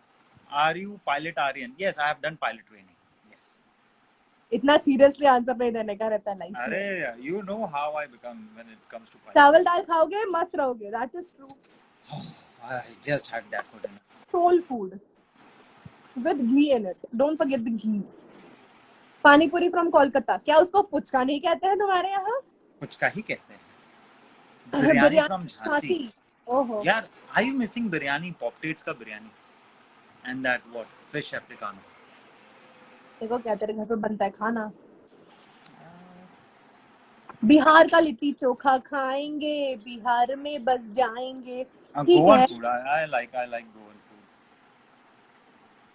Are you pilot Aryan? Yes, I have done pilot training. Yes. इतना सीरियसली आंसर नहीं देने का रहता है लाइफ में. अरे you know how I become when it comes to pilot. चावल दाल खाओगे मस्त रहोगे. That is true. I just had that for dinner. Soul food with ghee in it. Don't forget the ghee. पानी पूरी फ्रॉम कोलकाता. क्या उसको पुचका नहीं कहते हैं तुम्हारे यहाँ? पुचका ही कहते हैं. बिरयानी फ्रॉम झांसी. ओहो यार, are you missing बिरयानी? पॉपटेट्स का biryani and that what fish africano. देखो क्या तेरे घर पे बनता है खाना. बिहार का लिट्टी चोखा खाएंगे. बिहार में बस जाएंगे. Goan food. I like Goan food.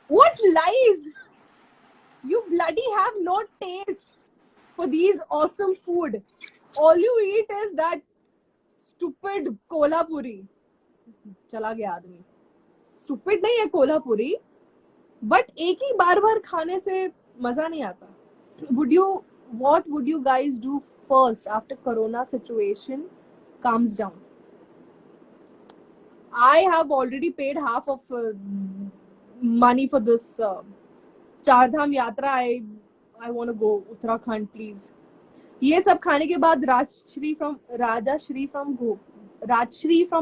What lies? You bloody have no taste for these awesome food. All you eat is that stupid Kolhapuri. चला गया आदमी. Stupid नहीं है कोल्हापुरी, but एक ही बार खाने से मजा नहीं आता. What would you guys do first after Corona situation calms down? I have already paid half of money for this Chardham यात्रा. I want to go Uttarakhand, please. ये सब खाने के बाद Rajshree from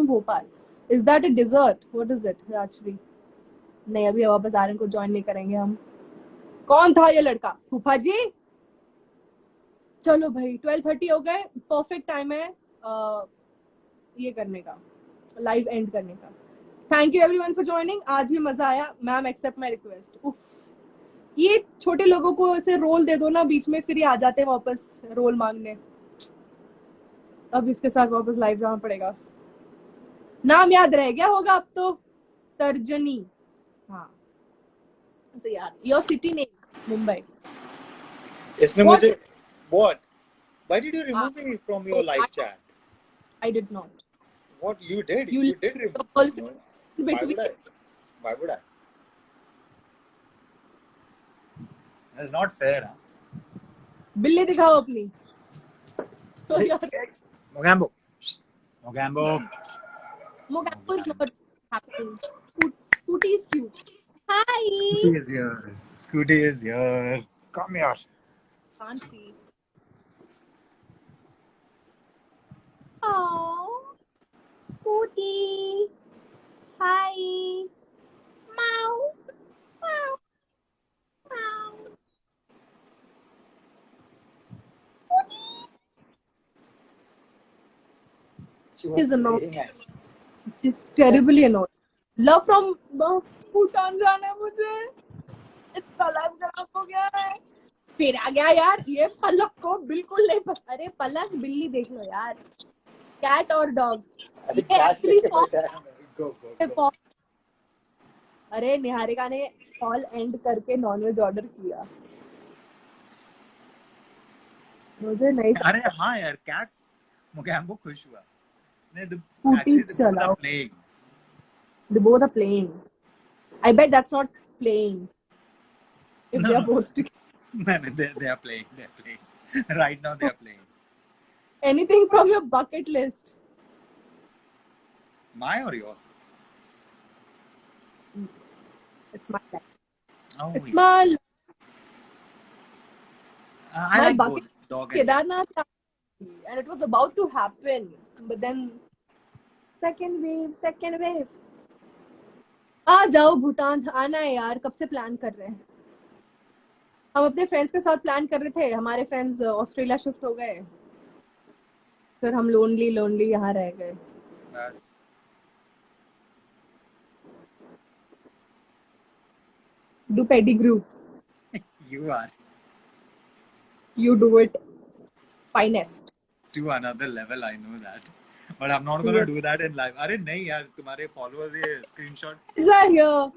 Bhopal. Is that a dessert? What is it, Rajshree? नहीं अभी वापस आर्यन को ज्वाइन नहीं करेंगे हम. कौन था ये लड़का? फूफा जी. चलो भाई 12:30 हो गए. परफेक्ट टाइम है ये करने का, लाइव एंड करने का. Thank you everyone for joining. आज भी मजा आया. Ma'am accept my request. उफ ये छोटे लोगों को ऐसे रोल दे दो ना बीच में, फिर ये आ जाते हैं वापस रोल मांगने. अब इसके साथ वापस लाइव जाना पड़ेगा. नाम याद रह गया होगा अब तो. तर्जनी. हाँ ऐसे याद. Your city name Mumbai. इसने मुझे what? Why did you remove me from your live chat? I did not. What you did? You did remove. Why would I? That's not fair. बिल्ली दिखाओ अपनी. तो यार Mogambo is Mogambo is not happening. Pooty is cute. Hi. Scooty is here. Scooty is here. Come here. Can't see. Oh, Scooty. Hi. Meow. Meow. Meow. She She's annoying. playing at me. She's terribly annoying. Love from Bhutan जाना है मुझे. इतना लाइफ खराब हो गया है. फिर आ गया यार. ये पलक को बिल्कुल नहीं पसंद. अरे पलक बिल्ली देख लो यार. कैट और डॉग. अरे ये क्या एक्चुअली चक्कर बैठा है? Go. अरे निहारिका ने कॉल एंड करके नॉनवेज ऑर्डर किया. मुझे नहीं अरे हाँ यार, कैट मोगैम्बो खुश हुआ. नहीं, Scooty actually the both चलाओ. are playing. They both are playing. I bet that's not playing. If No, they are no. both together. No, they are playing. They are playing. Right now they are playing. Anything from your bucket list? My or your? It's my life. Oh, It's yes. my life. I My like bucket both dog and cat. Kedarnath, and it was about to happen, but then second wave. आ जाओ भूटान. आना है यार. कब से प्लान कर रहे हैं. हम अपने फ्रेंड्स के साथ प्लान कर रहे थे. हमारे फ्रेंड्स ऑस्ट्रेलिया शिफ्ट हो गए. फिर हम लोनली यहाँ रह गए. That's- Do pedigrew. You are You do it finest. to another level. I know that, but I'm not gonna do that in live. अरे नहीं यार, तुम्हारे followers ये screenshot. Is that here?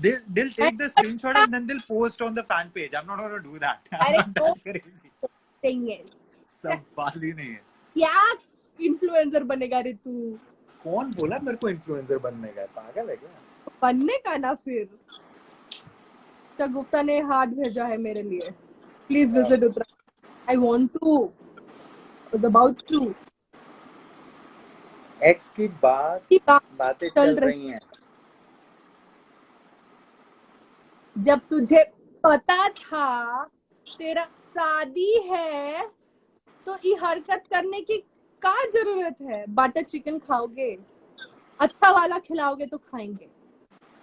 They'll take the screenshot and then they'll post on the fan page. I'm not gonna do that. I'm अरे not that crazy. thing है. सब बाल ही नहीं है. क्या इन्फ्लुएंसर बनेगा रे तू. कौन बोला मेरे को इन्फ्लुएंसर बनने का? पागल है क्या? बनने का ना फिर. गुप्ता ने हार्ट भेजा है मेरे लिए. Please visit Uttarakhand. I want to. Was about to. Ex की बातें चल रही हैं. जब तुझे पता था तेरा शादी है तो ये हरकत करने की क्या जरूरत है. बटर चिकन खाओगे, अच्छा वाला खिलाओगे तो खाएंगे.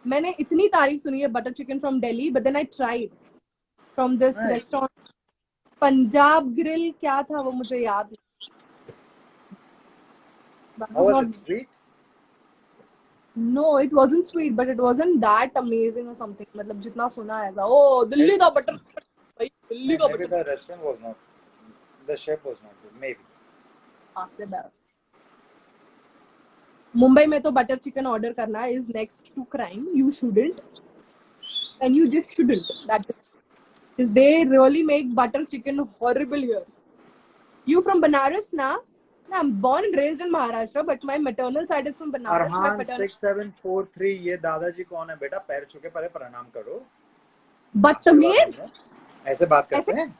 मैंने इतनी तारीफ सुनी है butter chicken from Delhi, but then I tried from this Nice. Restaurant Punjab grill. क्या था वो मुझे याद नहीं. That How was was not- it? Sweet? No, it wasn't sweet, but it wasn't that amazing or something. मतलब जितना सुना है ऐसा. ओ दिल्ली का बटर. भाई दिल्ली का Maybe butter. the restaurant was not. The chef was not good. Maybe. Possible. Mumbai में तो बटर चिकन ऑर्डर करना is next to crime. You shouldn't, and you just shouldn't. That is, they really make butter chicken horrible here. You from Banaras, na? No, I'm born and raised in Maharashtra, but my maternal side is from Banaras. My Arhan paternal 6743 ये दादाजी कौन है बेटा? पैर छू के पहले प्रणाम करो. बदतमीज. ऐसे बात करते ऐसे- हैं?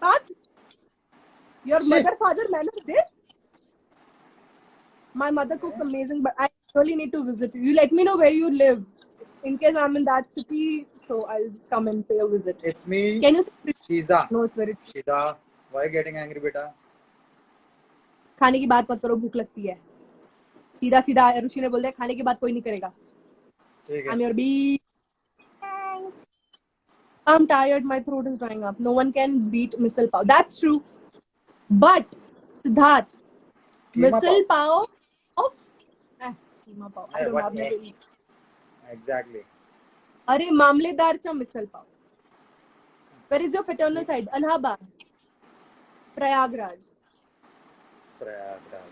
बात. Your Shit. mother, father manage this? My mother cooks amazing, but I really need to visit you. You let me know where you live, in case I'm in that city. So I'll just come and pay a visit. It's me, Can you say? Shiza. No, it's very. Shida, why are you getting angry बेटा? खाने की बात मत करो, भूख लगती है. सीधा सीधा ऋषि ने बोल दिया खाने की बात कोई नहीं करेगा. ठीक I'm है. your bee. Thanks. I'm tired. My throat is drying up. No one can beat misal pav. That's true. But Siddharth, keema misal pav of keema pav. I don't know. what I've never eh? eaten. Exactly. अरे मामलेदार चा misal pav. Where is your paternal side? Allahabad. Prayagraj. Prayagraj.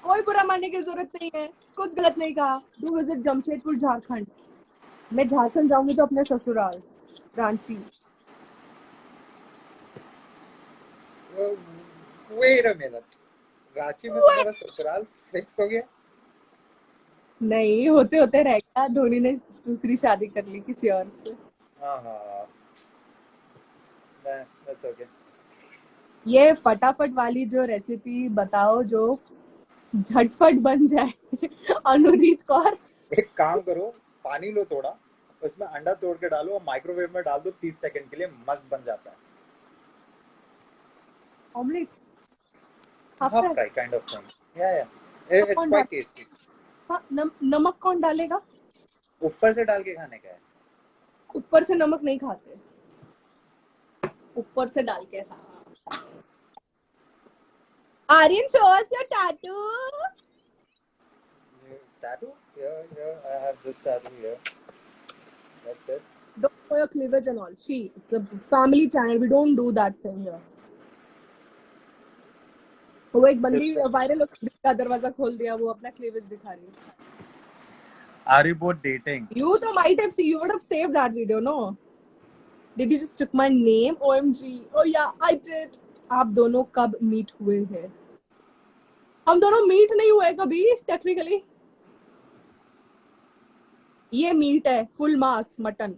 कोई बुरा मानने की जरूरत नहीं है. कुछ गलत नहीं कहा. Do visit Jamshedpur Jharkhand. मैं झारखंड जाऊंगी तो अपने ससुराल Ranchi. Wait a minute. Ranchi में तुम्हारा ससुराल फिक्स हो गया? नहीं होते होते रह गया. धोनी ने दूसरी शादी कर ली किसी और से. हाँ. That's okay. ये फटाफट वाली जो रेसिपी बताओ जो झटफट बन जाए. अनुरीत कौर. एक काम करो, पानी लो थोड़ा, उसमें अंडा तोड़ के डालो और माइक्रोवेव में डाल दो 30 सेकंड के लिए, मस्त बन जाता है। Omelette half half fry. Fry kind of thing, या इट्स कौन क्वाइट डाल टेस्टी। हाँ, नमक कौन डालेगा? ऊपर से डाल के खाने का है। ऊपर से नमक नहीं खाते, ऊपर से डाल के ऐसा। Aryan show us your tattoo. Tattoo? Yeah, I have this tattoo here. That's it. Don't show your cleavage and all. It's a family channel. We don't do that thing here. वो एक बंदी वायरल हो गई, का दरवाजा खोल दिया, वो अपना क्लीवेज दिखा रही है। Are you both dating? You तो might have seen, you would have saved that video, no? Did you just took my name? OMG. Oh yeah, I did. आप दोनों कब मीट हुए हैं? हम दोनों मीट नहीं हुए कभी टेक्निकली। ये मीट है, फुल मास मटन।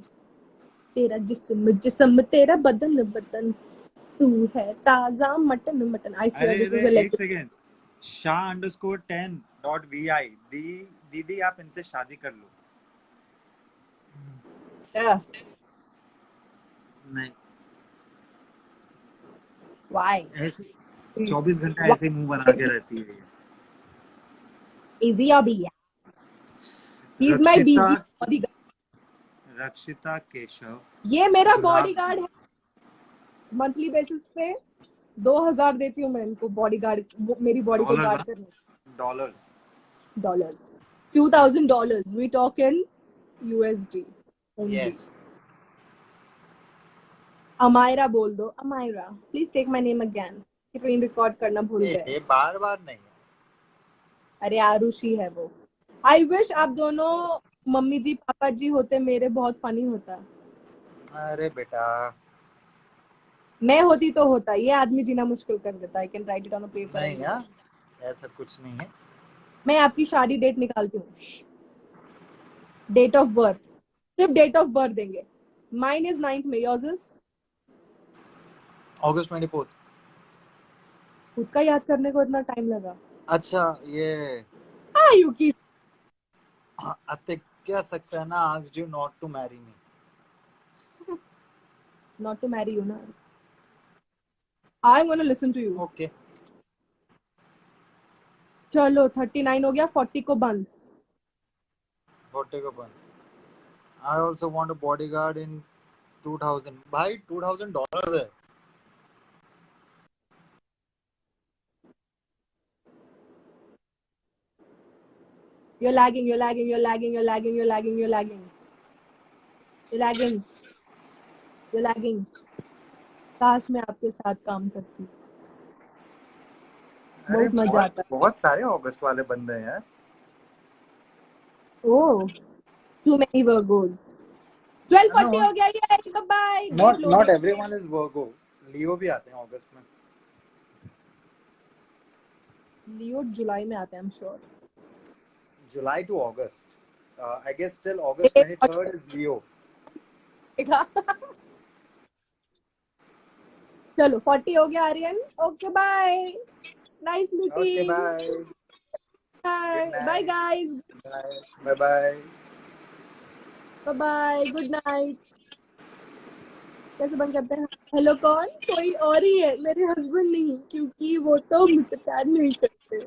तेरा जिस्म जिस्म, तेरा बदन बदन, तू है ताजा mutton mutton. I swear this is a एक सेकंड, Shah_10.vi, दीदी आप इनसे शादी कर लो। Yeah. नहीं, Why? ऐसे 24 घंटे ऐसे मुंह बना के रहती है। Easy अभी है। He's my BG bodyguard. रक्षिता केशव, ये मेरा बॉडीगार्ड है। मंथली बेसिस पे 2000 देती हूँ मैं इनको बॉडीगार्ड, मेरी बॉडी को गार्ड करने। Dollars $2000 we talk in USD only. Yes. Amayra बोल दो, Amayra please take my name again. Screen record करना भूल गए। ये बार बार नहीं। अरे आरुषि है वो। आई विश आप दोनों मम्मी जी पापा जी होते मेरे, बहुत फनी होता। अरे बेटा, मैं होती तो होता, ये आदमी जीना मुश्किल कर देता। I can write it on a paper. नहीं यार, ऐसा कुछ नहीं है। मैं आपकी शादी डेट निकालती हूँ, डेट ऑफ बर्थ, सिर्फ डेट ऑफ बर्थ देंगे। माइन इज 9th में, योर्स इज August 24th। खुद का याद करने को इतना टाइम लगा। अच्छा, ये you keep Atikya Saxena asked you not to marry me. not to marry you ना। I'm gonna listen to you. Okay. चलो 39 हो गया, 40 को बंद। 40 को बंद। I also want a bodyguard in 2000। भाई $2000 है। You're lagging, you're lagging, you're lagging, you're lagging, you're lagging, you're lagging, you're lagging, you're lagging। काश मैं आपके साथ काम करती, बहुत मजा आता। बहुत सारे अगस्त वाले बंदे हैं यार। Oh, too many Virgos। 12:40 हो गया ये, bye. Not everyone is Virgo। Leo भी आते हैं अगस्त में। लियो जुलाई में आता है, I'm sure। July to August। I guess till August 23rd is Leo। चलो 40 हो गया Aryan. Okay bye, nice meeting. Bye bye guys, bye bye bye bye, good night. कैसे बंद करते हैं? हेलो कौन? कोई और ही है, मेरे हस्बैंड नहीं, क्योंकि वो तो मुझसे प्यार नहीं करते।